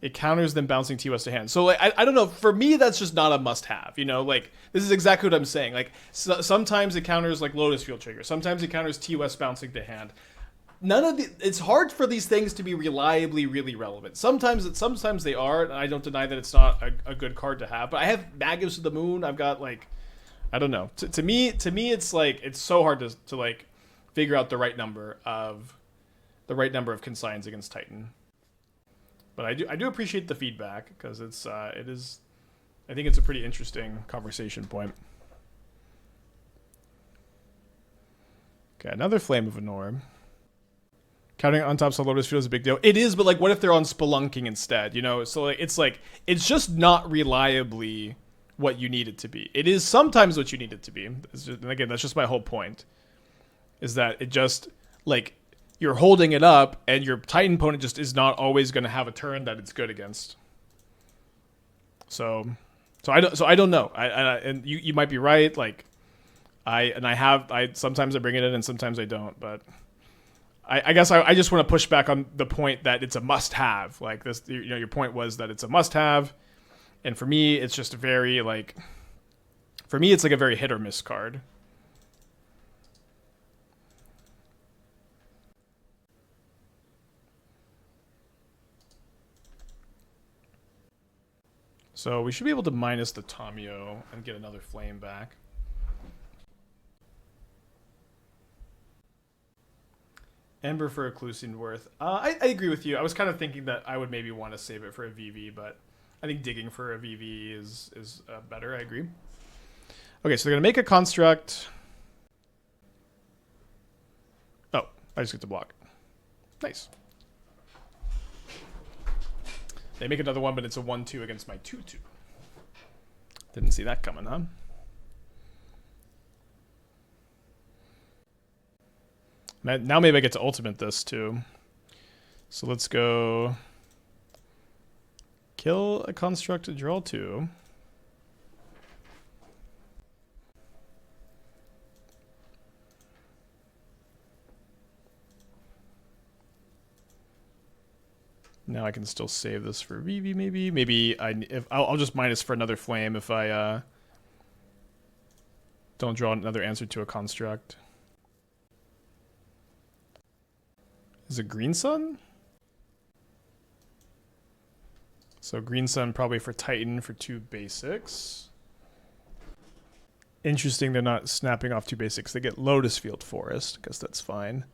It counters them bouncing TOS to hand. So, like, I don't know. For me, that's just not a must-have. You know, like, this is exactly what I'm saying. Like, sometimes it counters, like, Lotus Field Trigger. Sometimes it counters TOS bouncing to hand. It's hard for these things to be reliably really relevant. Sometimes they are, and I don't deny that it's not a good card to have. But I have Magus of the Moon. I've got, like, I don't know. To me, it's like it's so hard to like figure out the right number of consigns against Titan. But I do appreciate the feedback because it is I think it's a pretty interesting conversation point. Okay, another Flame of Anor. Counting on top of Lotus Field is a big deal. It is, but like, what if they're on Spelunking instead? You know, so like, it's just not reliably what you need it to be. It is sometimes what you need it to be. And again, that's just my whole point. Is that it just like you're holding it up, and your Titan opponent just is not always going to have a turn that it's good against. So I don't know. And you might be right. Like I sometimes I bring it in and sometimes I don't. But I guess I just want to push back on the point that it's a must-have. Like this, you know, your point was that it's a must-have, and for me, it's just very like, for me, it's like a very hit or miss card. So we should be able to minus the Tamiyo and get another flame back. Ember for Occlusion worth. I agree with you. I was kind of thinking that I would maybe want to save it for a VV, but I think digging for a VV is better. I agree. Okay, so they're going to make a construct. Oh, I just get to block. Nice. They make another one, but it's a 1-2 against my 2-2. Didn't see that coming, huh? Now maybe I get to ultimate this too. So let's go kill a construct to draw 2. Now I can still save this for Vivi maybe. Maybe I'll just minus for another flame if I don't draw another answer to a construct. Is it Green Sun? So Green Sun probably for Titan for 2 basics. Interesting they're not snapping off 2 basics. They get Lotus Field Forest, because that's fine.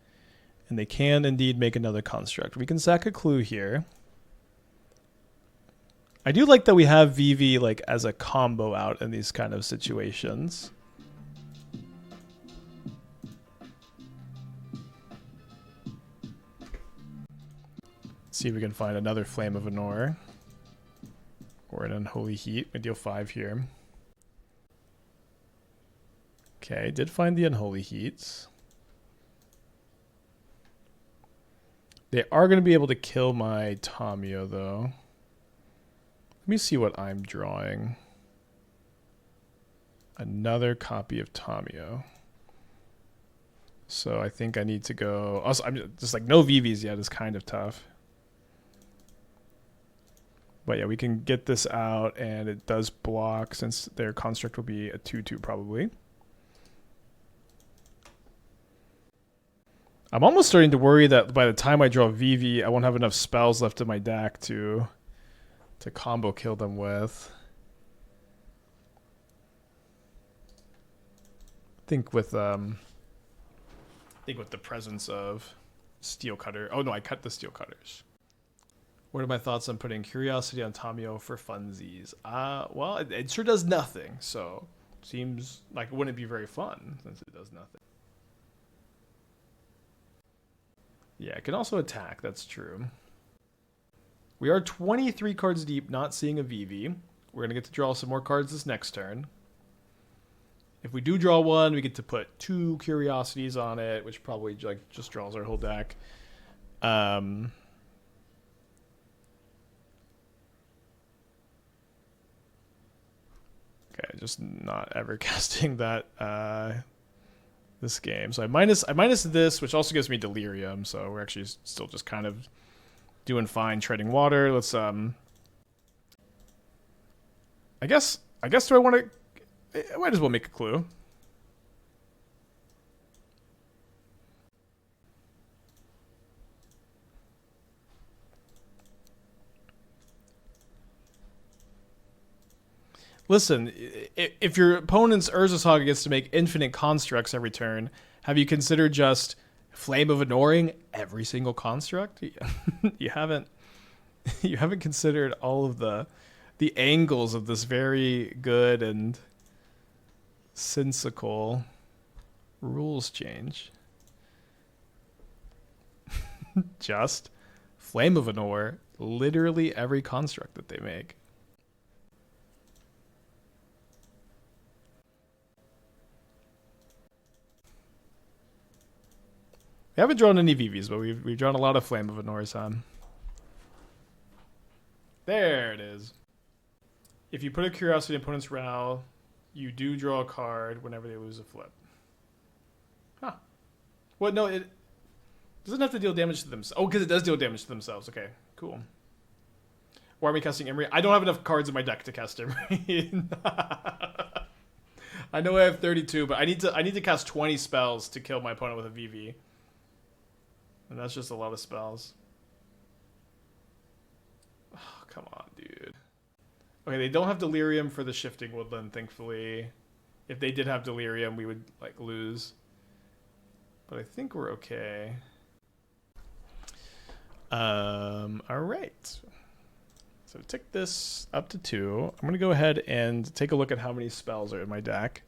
And they can indeed make another construct. We can sack a clue here. I do like that we have Vivi like as a combo out in these kind of situations. See if we can find another Flame of Anor. Or an Unholy Heat. We deal 5 here. Okay, did find the Unholy Heats. They are going to be able to kill my Tamiyo, though. Let me see what I'm drawing. Another copy of Tamiyo. So I think I need to go... Also, I'm just like, no VVs yet is kind of tough. But yeah, we can get this out, and it does block since their construct will be a 2-2 probably. I'm almost starting to worry that by the time I draw Vivi, I won't have enough spells left in my deck to combo kill them with. I think with the presence of Steel Cutter. Oh no, I cut the Steel Cutters. What are my thoughts on putting Curiosity on Tamiyo for funsies? Well, it sure does nothing, so seems like it wouldn't be very fun since it does nothing. Yeah, it can also attack, that's true. We are 23 cards deep, not seeing a Vivi. We're going to get to draw some more cards this next turn. If we do draw one, we get to put 2 Curiosities on it, which probably like just draws our whole deck. just not ever casting that this game. So I minus this, which also gives me Delirium. So we're actually still just kind of doing fine, treading water. Let's I guess do I want to? I might as well make a clue. Listen, if your opponent's Urza Saga gets to make infinite constructs every turn, have you considered just Flame of Anoring every single construct? You haven't considered all of the angles of this very good and sensical rules change. Just Flame of Anor literally every construct that they make. We haven't drawn any Vivis, but we've drawn a lot of Flame of Anors, huh? There it is. If you put a Curiosity in opponent's Ral, you do draw a card whenever they lose a flip. Huh. What? No, it doesn't have to deal damage to themselves. Oh, because it does deal damage to themselves. Okay, cool. Why are we casting Emry? I don't have enough cards in my deck to cast Emry. I know I have 32, but I need to cast 20 spells to kill my opponent with a Vivi. And that's just a lot of spells. Oh, come on, dude. Okay, they don't have Delirium for the Shifting Woodland, thankfully. If they did have Delirium, we would, like, lose. But I think we're okay. Alright. So take this up to 2. I'm going to go ahead and take a look at how many spells are in my deck.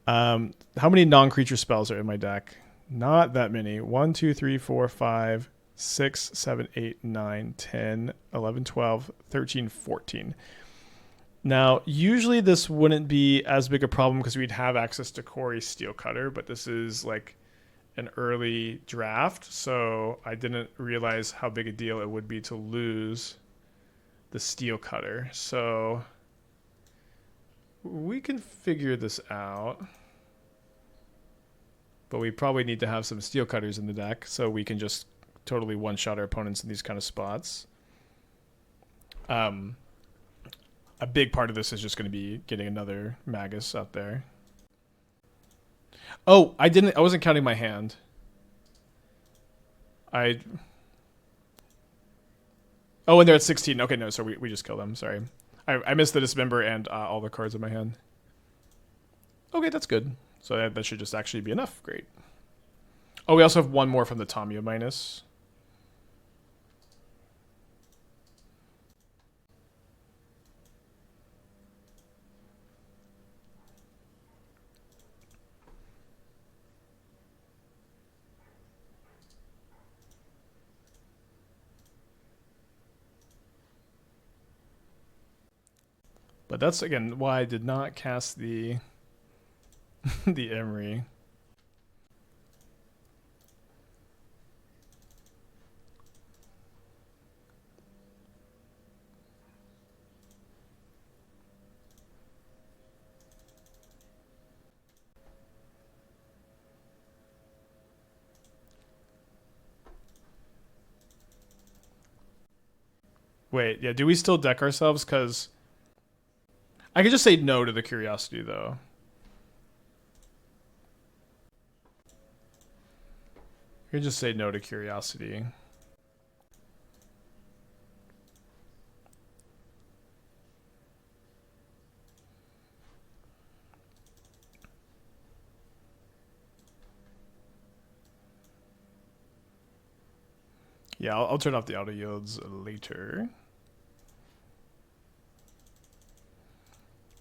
How many non-creature spells are in my deck? Not that many. 1, 2, 3, 4, 5, 6, 7, 8, 9, 10, 11, 12, 13, 14. Now, usually this wouldn't be as big a problem because we'd have access to Cori-Steel Cutter, but this is like an early draft, so I didn't realize how big a deal it would be to lose the Steel Cutter. So we can figure this out. But we probably need to have some Steel Cutters in the deck so we can just totally one-shot our opponents in these kind of spots. A big part of this is just going to be getting another Magus out there. Oh, I wasn't counting my hand. Oh, and they're at 16. Okay, no, so we just killed them. Sorry. I missed the Dismember and all the cards in my hand. Okay, that's good. So that should just actually be enough. Great. Oh, we also have one more from the Tamiyo minus. But that's, again, why I did not cast the the Emry. Wait, yeah, do we still deck ourselves? Because I could just say no to the Curiosity, though. I could just say no to Curiosity. Yeah, I'll turn off the auto yields later.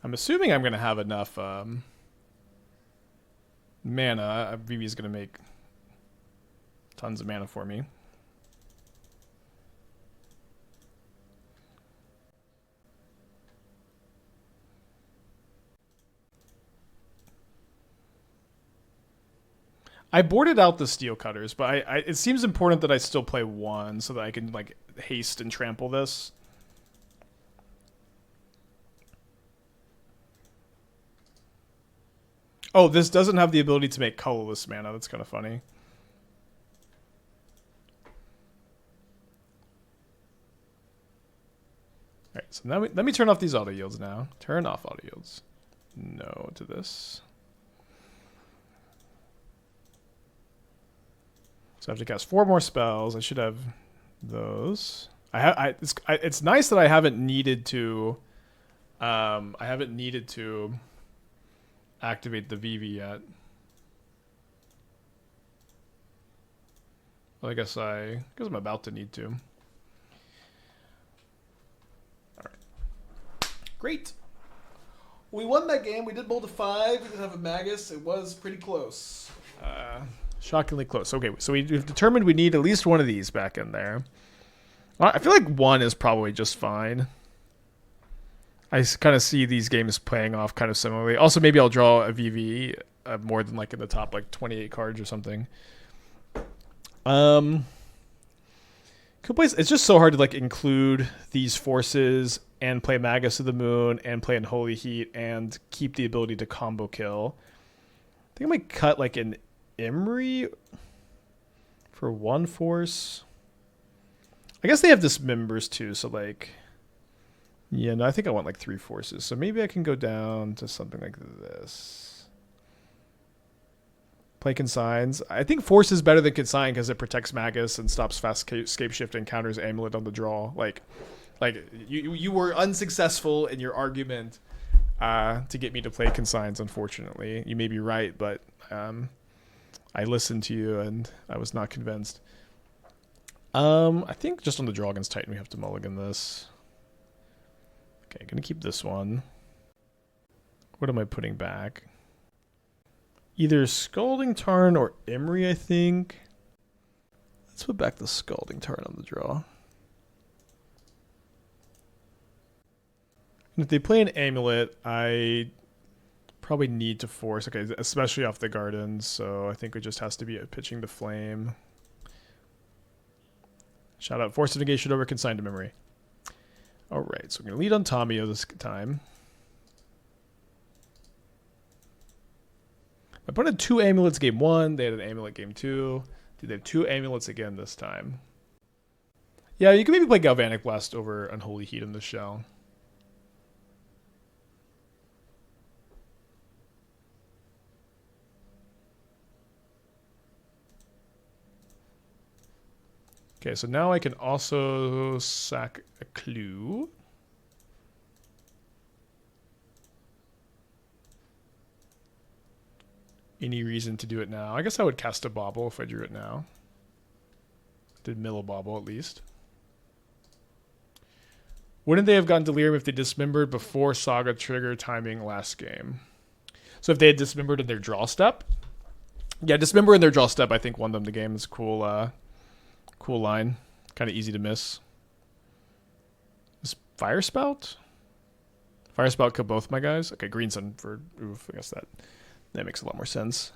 I'm assuming I'm going to have enough mana. Vivi's going to make tons of mana for me. I boarded out the Steel Cutters, but it seems important that I still play one so that I can like haste and trample this. Oh, this doesn't have the ability to make colorless mana. That's kind of funny. All right, so now let me turn off these auto yields now. Turn off auto yields. No to this. So I have to cast 4 more spells. I should have those. It's nice that I haven't needed to. I haven't needed to activate the Vivi yet. Well, I guess I'm about to need to. All right. Great. We won that game. We did bowl to 5. We did have a Magus. It was pretty close. Shockingly close. Okay, so we've determined we need at least one of these back in there. I feel like 1 is probably just fine. I kind of see these games playing off kind of similarly. Also, maybe I'll draw a VV more than like in the top like 28 cards or something. It's just so hard to like include these forces and play Magus of the Moon and play Unholy Heat and keep the ability to combo kill. I think I might cut like an Emry for 1 force. I guess they have dismembers too, so like, yeah, no, I think I want like 3 forces. So maybe I can go down to something like this. Play Consigns. I think Force is better than Consign because it protects Magus and stops fast escape shift and counters Amulet on the draw. Like you were unsuccessful in your argument to get me to play Consigns, unfortunately. You may be right, but I listened to you and I was not convinced. I think just on the draw against Titan we have to mulligan this. Okay, gonna keep this one. What am I putting back? Either Scalding Tarn or Emry, I think. Let's put back the Scalding Tarn on the draw. And if they play an Amulet, I probably need to force. Okay, especially off the Gardens, so I think it just has to be pitching the Flame. Shout out Force of Negation over Consign to Memory. Alright, so we're going to lead on Tamiyo this time. My opponent had 2 amulets game 1. They had an amulet game 2. Did they have 2 amulets again this time? Yeah, you can maybe play Galvanic Blast over Unholy Heat in the shell. Okay, so now I can also sack a clue. Any reason to do it now? I guess I would cast a Bauble if I drew it now. Did mill a Bauble at least. Wouldn't they have gotten Delirium if they dismembered before Saga trigger timing last game? So if they had dismembered in their draw step? Yeah, dismember in their draw step I think won them the game. It's cool. Cool line. Kind of easy to miss. Is Fire Spout? Fire Spout killed both my guys? Okay, Green Sun for Oof. I guess that makes a lot more sense.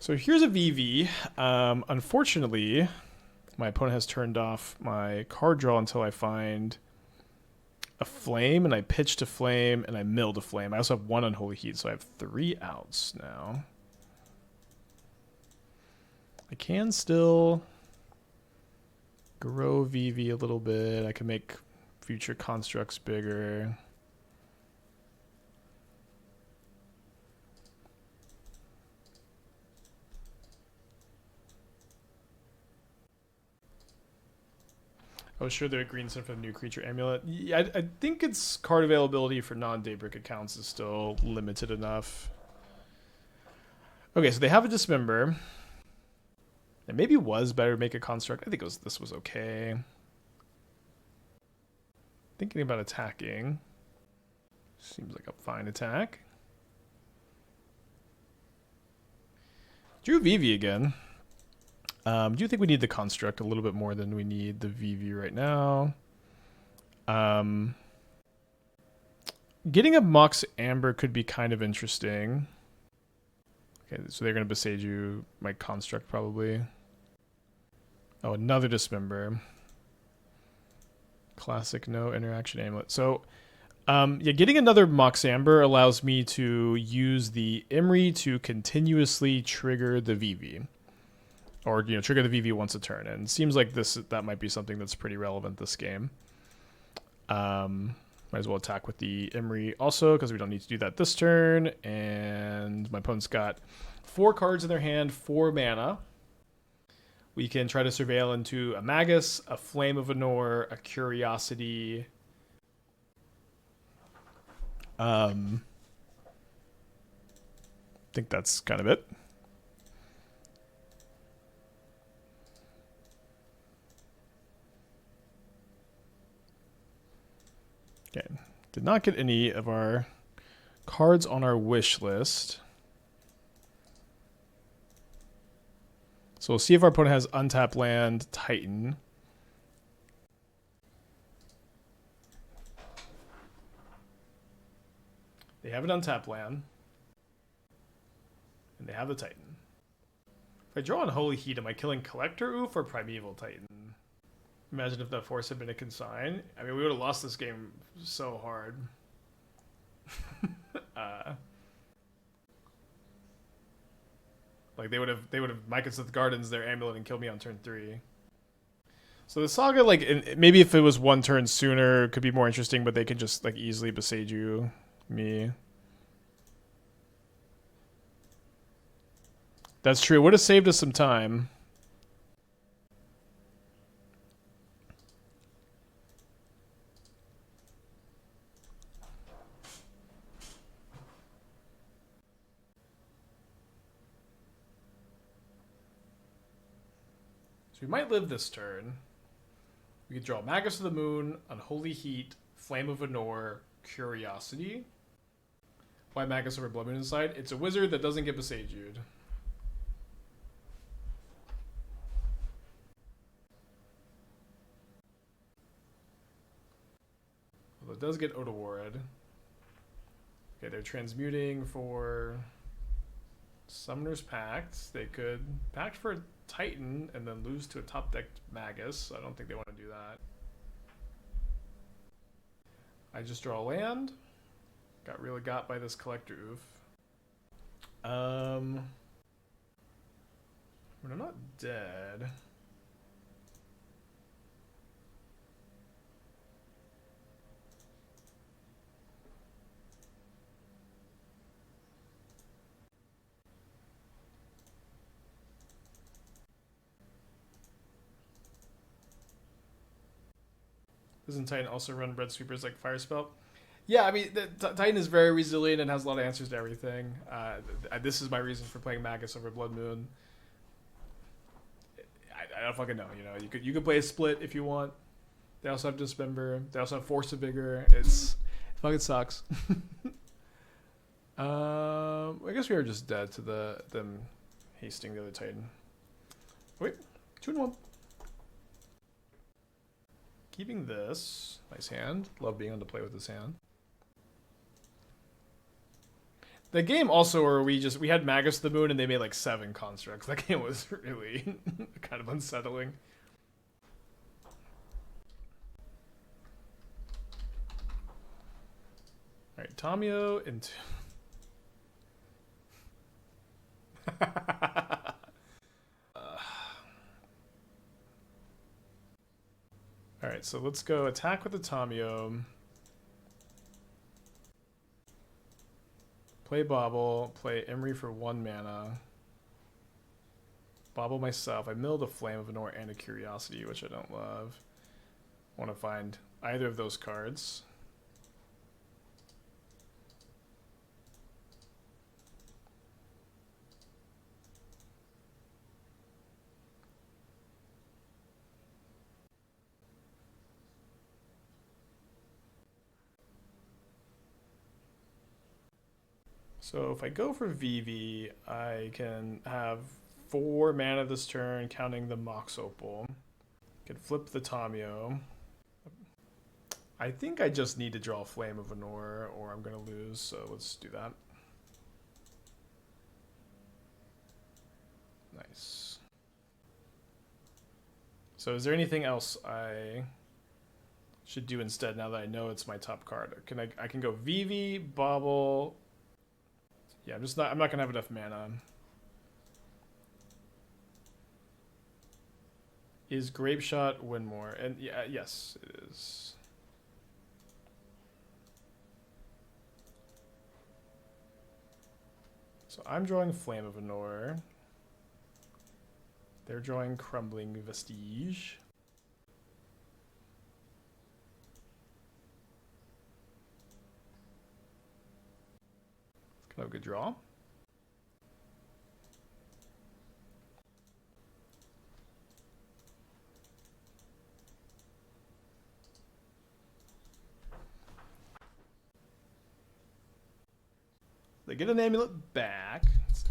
So here's a VV. Unfortunately, my opponent has turned off my card draw until I find a Flame, and I pitched a Flame, and I milled a Flame. I also have 1 Unholy Heat, so I have 3 outs now. I can still grow VV a little bit. I can make future constructs bigger. Oh, sure, they're green sun for the new creature amulet. Yeah, I think its card availability for non-Daybreak accounts is still limited enough. Okay, so they have a Dismember. It maybe was better to make a construct. I think this was okay. Thinking about attacking. Seems like a fine attack. Drew Vivi again. Do you think we need the construct a little bit more than we need the Vivi right now? Getting a Mox Amber could be kind of interesting. Okay, so they're going to Besage you my construct probably. Oh, another Dismember. Classic no interaction amulet. So Yeah, getting another Mox Amber allows me to use the Emry to continuously trigger the Vivi. Or, trigger the Vivi once a turn. And it seems like that might be something that's pretty relevant this game. Might as well attack with the Emry also, because we don't need to do that this turn. And my opponent's got 4 cards in their hand, 4 mana. We can try to surveil into a Magus, a Flame of Anor, a Curiosity. I think that's kind of it. Okay, did not get any of our cards on our wish list. So we'll see if our opponent has untapped land, Titan. They have an untapped land. And they have the Titan. If I draw Unholy Heat, am I killing Collector Oof or Primeval Titan? Imagine if that force had been a Consign. I mean, we would have lost this game so hard. Like they would have Mycosith Gardens their amulet and killed me on turn 3. So the Saga, like maybe if it was 1 turn sooner, it could be more interesting. But they can just like easily Beseiju me. That's true. Would have saved us some time. So we might live this turn. We could draw Magus of the Moon, Unholy Heat, Flame of Anor, Curiosity. Why Magus over Blood Moon inside? It's a wizard that doesn't get Beseju'd. Although it does get Odowarid. Okay, they're transmuting for Summoner's Pact. They could Pact for a Titan and then lose to a top decked Magus. So I don't think they want to do that. I just draw a land. Got really got by this Collector Oof. I mean, I'm not dead. Doesn't Titan also run Red Sweepers like Fire Spell? Yeah, I mean, Titan is very resilient and has a lot of answers to everything. This is my reason for playing Magus over Blood Moon. I don't fucking know. You could play a split if you want. They also have Dismember. They also have Force of Vigor. It fucking sucks. I guess we are just dead to them hasting the other Titan. Wait, 2-1. Keeping this. Nice hand. Love being able to play with this hand. The game also where we had Magus the Moon and they made like 7 constructs. That game was really kind of unsettling. Alright, Tamiyo into... Alright, so let's go attack with the Tamiyo. Play Bauble, play Emry for 1 mana. Bauble myself. I milled a Flame of Anor and a Curiosity, which I don't love. Want to find either of those cards. So if I go for Vivi, I can have 4 mana this turn, counting the Mox Opal. Can flip the Tamiyo. I think I just need to draw a Flame of Anor, or I'm going to lose, so let's do that. Nice. So is there anything else I should do instead now that I know it's my top card. I can go Vivi, Bauble. Yeah, I'm not gonna have enough mana. Is Grape Shot win more? And yeah, yes, it is. So I'm drawing Flame of Anor. They're drawing Crumbling Vestige. Kind of a good draw. They get an amulet back. It's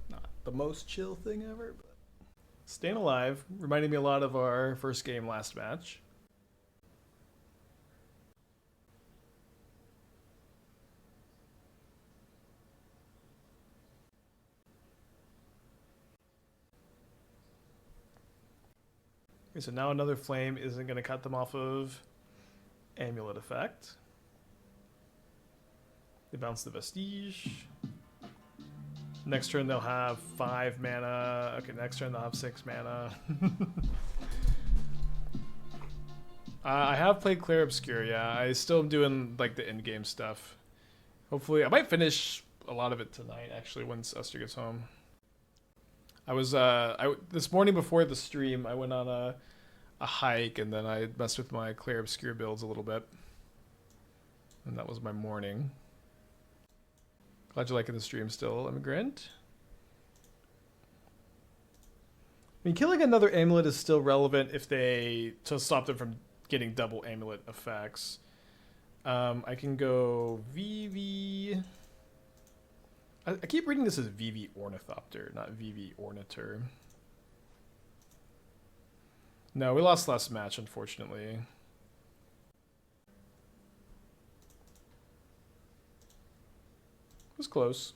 not the most chill thing ever, but staying alive, reminding me a lot of our first game last match. Okay, so now another flame isn't going to cut them off of amulet effect. They bounce the Vestige. Next turn they'll have 5 mana. Okay, next turn they'll have 6 mana. I have played Clair Obscure, yeah. I still am doing like the in-game stuff. Hopefully, I might finish a lot of it tonight, actually, once Esther gets home. I was, this morning before the stream, I went on a hike, and then I messed with my Clair Obscure builds a little bit. And that was my morning. Glad you're liking the stream still, Immigrant. I mean, killing another amulet is still relevant if to stop them from getting double amulet effects. I can go Vivi. I keep reading this as Vivi Ornithopter, not Vivi Orniter. No, we lost last match, unfortunately. It was close.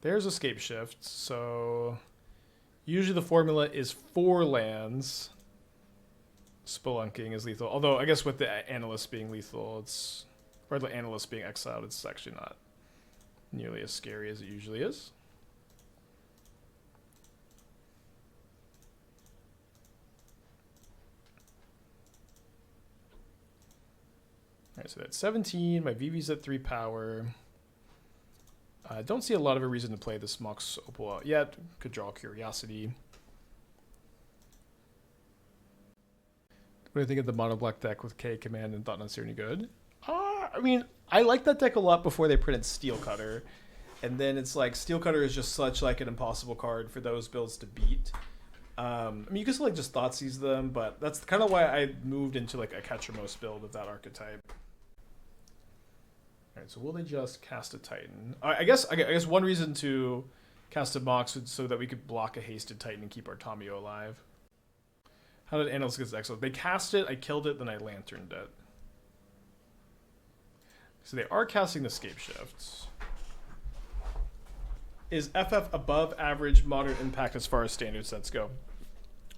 There's Escape Shift, so usually the formula is 4 lands. Spelunking is lethal, although I guess with the Analyst being lethal, or the Analyst being exiled, it's actually not nearly as scary as it usually is. Alright, so that's 17. My Vivi's at 3 power. I don't see a lot of a reason to play this Mox Opal out yet. Could draw Curiosity. What do you think of the mono black deck with K Command and Thought Not Any good? I mean, I like that deck a lot before they printed Steel Cutter. And then it's like Steel Cutter is just such like an impossible card for those builds to beat. I mean, you can still like just Thoughtseize them, but that's kind of why I moved into like a Catchermost build of that archetype. All right, so will they just cast a Titan? I guess one reason to cast a Mox would so that we could block a hasted Titan and keep our Tamiyo alive. How did Analyst get excellent? They cast it, I killed it, then I lanterned it. So they are casting the Escape Shifts. Is FF above average Modern Impact as far as standard sets go?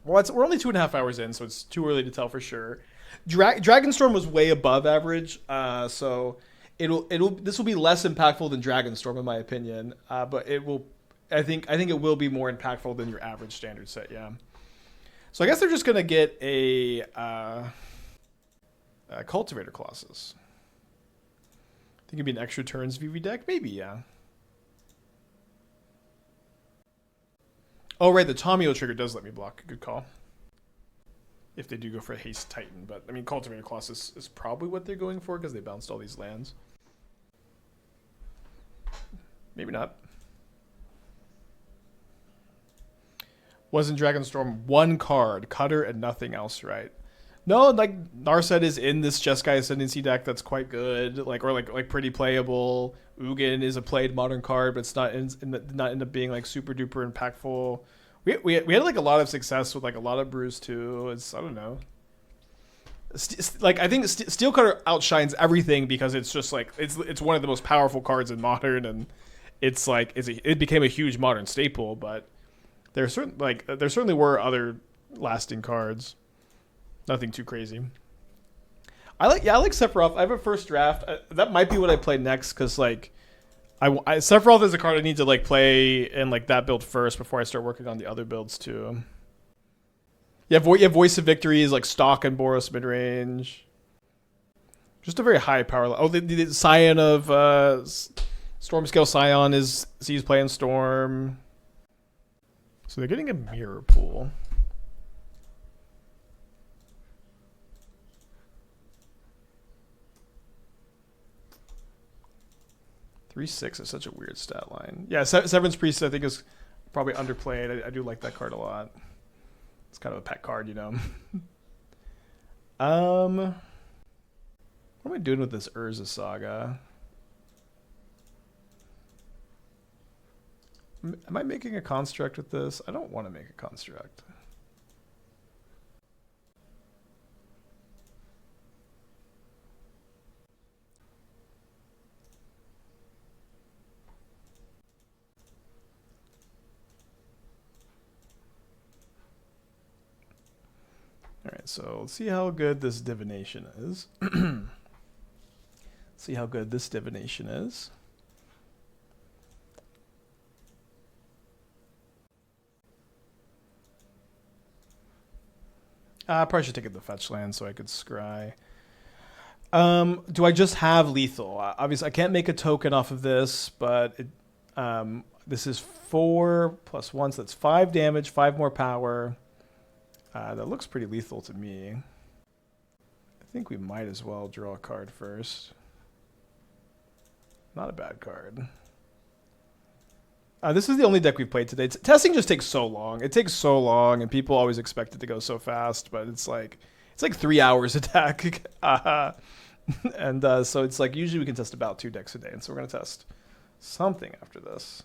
Well, we're only 2.5 hours in, so it's too early to tell for sure. Dragonstorm was way above average, so this will be less impactful than Dragonstorm in my opinion, but it will. I think it will be more impactful than your average standard set. Yeah. So I guess they're just gonna get a Cultivator Colossus. Think it'd be an extra turns VV deck, maybe. Yeah. Oh, right, the Tamiyo trigger does let me block. Good call. If they do go for a Haste Titan. But, I mean, Cultivator Colossus is probably what they're going for because they bounced all these lands. Maybe not. Wasn't Dragonstorm one card, Cutter, and nothing else, right? No, like, Narset is in this Jeskai Ascendancy deck that's quite good, or pretty playable. Ugin is a played modern card, but it's not end up being like super duper impactful. We had like a lot of success with like a lot of brews too. It's I don't know. I think Steel Cutter outshines everything because it's just like it's one of the most powerful cards in modern, and it's like it became a huge modern staple. But there certainly were other lasting cards. Nothing too crazy. I like Sephiroth. I have a first draft. That might be what I play next because like Sephiroth is a card I need to like play in like that build first before I start working on the other builds too. You have Voice of Victory is like Stalk and Boros midrange. Just a very high power. Oh, the Scion of Stormscale Scion sees play in Storm. So they're getting a mirror pool. Three six is such a weird stat line. Yeah, Severance Priest I think is probably underplayed. I do like that card a lot. It's kind of a pet card, you know. What am I doing with this Urza Saga? Am I making a construct with this? I don't want to make a construct. Alright, so let's see how good this divination is. See how good this divination is. I probably should take it the fetch land so I could scry. Do I just have lethal? Obviously, I can't make a token off of this, but this is 4 plus 1, so that's 5 damage, 5 more power. That looks pretty lethal to me. I think we might as well draw a card first. Not a bad card. This is the only deck we've played today. Testing just takes so long. It takes so long, and people always expect it to go so fast, but it's like 3 hours a deck. And so it's like usually we can test about 2 decks a day, and so we're going to test something after this.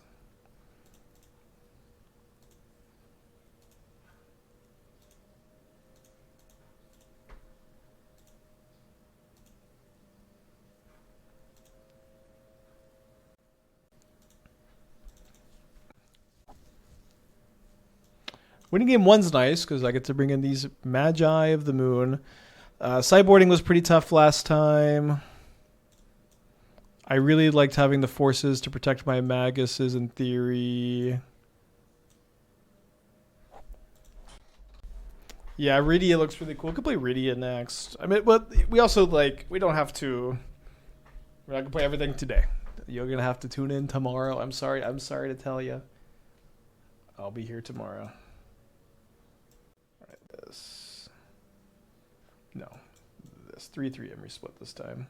Winning game 1's nice because I get to bring in these Magi of the Moon. Sideboarding was pretty tough last time. I really liked having the forces to protect my Maguses in theory. Yeah, Rydia looks really cool. I could play Rydia next. I mean, but we also we don't have to. We're not gonna play everything today. You're gonna have to tune in tomorrow. I'm sorry to tell you. I'll be here tomorrow. This. No. This 3/3 Emry split this time.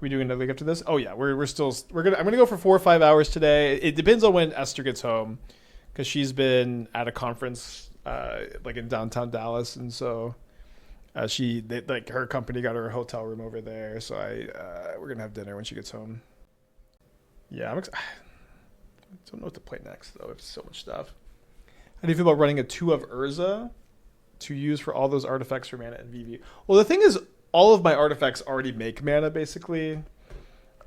We doing another league after this? Oh yeah, I'm gonna go for 4 or 5 hours today. It depends on when Esther gets home, because she's been at a conference in downtown Dallas, and so her company got her a hotel room over there. So we're gonna have dinner when she gets home. Yeah, I don't know what to play next though. It's so much stuff. How do you feel about running a 2 of Urza to use for all those artifacts for mana and Vivi? Well, the thing is, all of my artifacts already make mana, basically.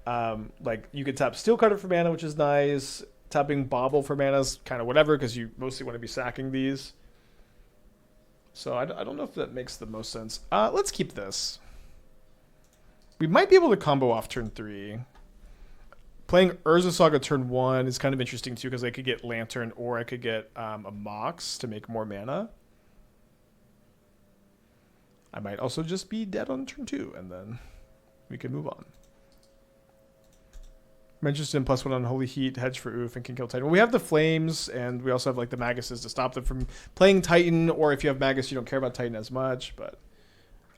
You could tap Steel Cutter for mana, which is nice. Tapping Bauble for mana is kind of whatever, because you mostly want to be sacking these. So I don't know if that makes the most sense. Let's keep this. We might be able to combo off turn 3. Playing Urza Saga turn 1 is kind of interesting too, because I could get Lantern or I could get a Mox to make more mana. I might also just be dead on turn 2, and then we can move on. I'm interested in +1 Unholy Heat, hedge for Oof, and can kill Titan. Well, we have the Flames, and we also have the Maguses to stop them from playing Titan, or if you have Magus, you don't care about Titan as much, but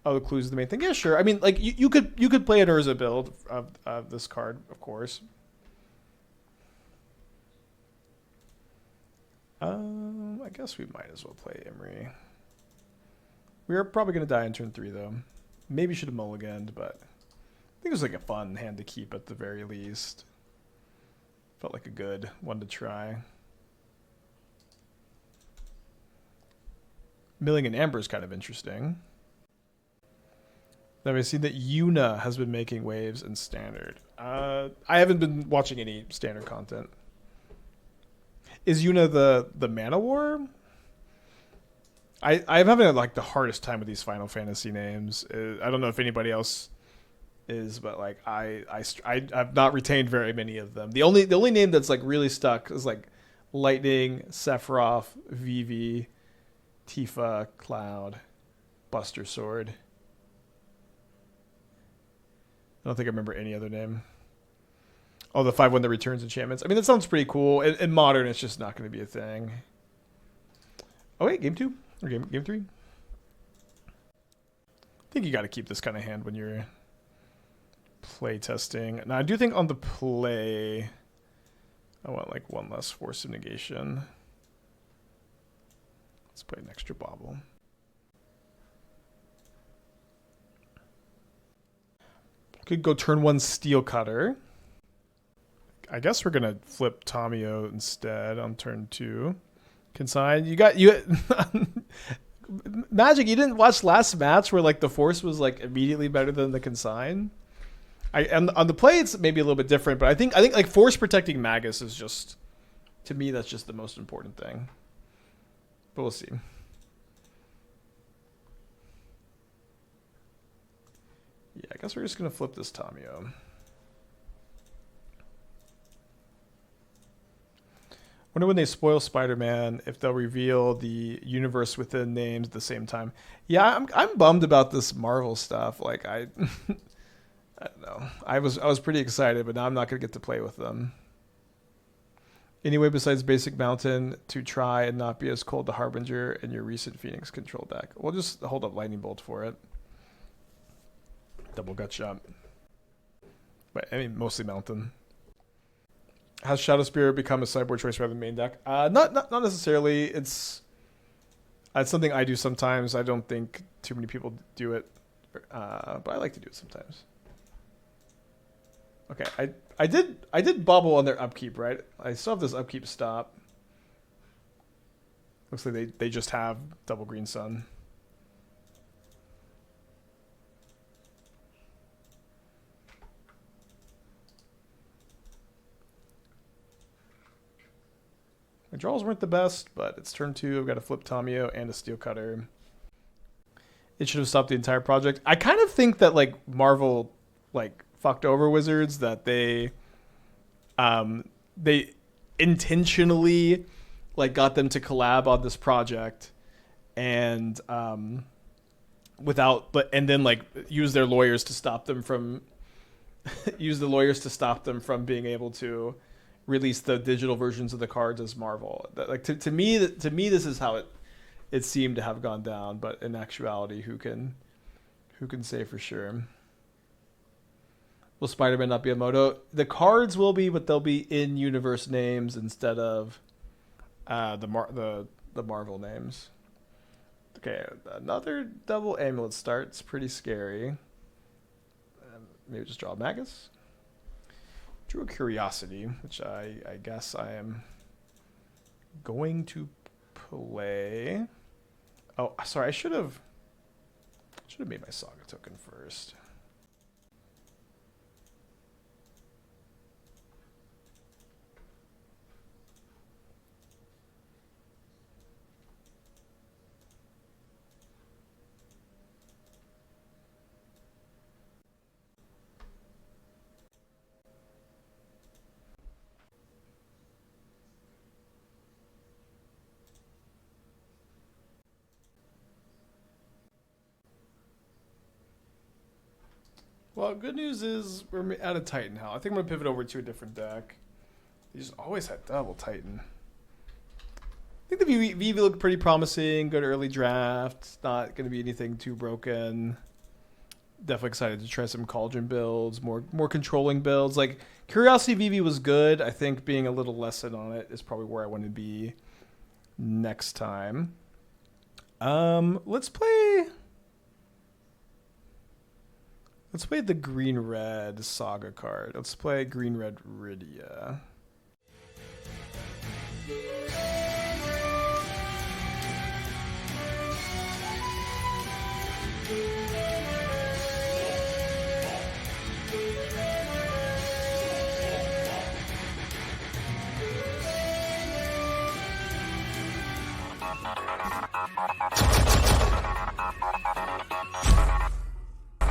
the clues is the main thing. Yeah, sure. I mean, you could play an Urza build of this card, of course. I guess we might as well play Emry. We are probably going to die in turn 3, though. Maybe should have mulliganed, but I think it was a fun hand to keep at the very least. Felt like a good one to try. Milling an Amber is kind of interesting. Then we've seen that Yuna has been making waves in Standard. I haven't been watching any Standard content. Is Yuna the Mana War? I'm having like the hardest time with these Final Fantasy names. I don't know if anybody else is, but like I've not retained very many of them. The only name that's like really stuck is like Lightning, Sephiroth, Vivi, Tifa, Cloud, Buster Sword. I don't think I remember any other name. Oh, the 5/1 that returns enchantments. I mean, that sounds pretty cool. In Modern, it's just not going to be a thing. Oh wait, game 2 or game 3. I think you got to keep this kind of hand when you're play testing. Now, I do think on the play, I want like one less Force of Negation. Let's play an extra Bauble. Could go turn 1 Steel Cutter. I guess we're gonna flip Tamiyo instead on turn 2. Consign. You Magic. You didn't watch last match where like the Force was like immediately better than the Consign. And on the play it's maybe a little bit different, but I think like Force protecting Magus is just, to me, that's just the most important thing. But we'll see. Yeah, I guess we're just gonna flip this Tamiyo. Wonder when they spoil Spider-Man if they'll reveal the universe within names at the same time. Yeah, I'm bummed about this Marvel stuff. Like I don't know. I was pretty excited, but now I'm not gonna get to play with them. Anyway, besides basic Mountain to try and not be as cold to Harbinger in your recent Phoenix control deck. We'll just hold up Lightning Bolt for it. Double Gut Shot. But I mean, mostly Mountain. Has Shadowspear become a sideboard choice rather than main deck? Not necessarily. It's something I do sometimes. I don't think too many people do it, but I like to do it sometimes. Okay, I did Bauble on their upkeep, right? I still have this upkeep stop. Looks like they just have double green sun. My draws weren't the best, but it's turn 2. I've got a flip Tamiyo and a Steel Cutter. It should have stopped the entire project. I kind of think that like Marvel like fucked over Wizards, that they intentionally like got them to collab on this project and and then like use their lawyers to stop them from being able to release the digital versions of the cards as Marvel. Like to me, this is how it seemed to have gone down. But in actuality, who can say for sure? Will Spider-Man not be a Moto? The cards will be, but they'll be in universe names instead of the Marvel names. Okay, another double amulet start. It's pretty scary. Maybe just draw a Magus. Drew a Curiosity, which I guess I am going to play. Oh, sorry, I should have made my Saga token first. Well, good news is we're out of Titan Hell. I think I'm going to pivot over to a different deck. They just always had double Titan. I think the Vivi looked pretty promising. Good early draft. Not going to be anything too broken. Definitely excited to try some Cauldron builds, more controlling builds. Like, Curiosity Vivi was good. I think being a little less in on it is probably where I want to be next time. Let's play the green-red Saga card. Let's play green-red Rydia.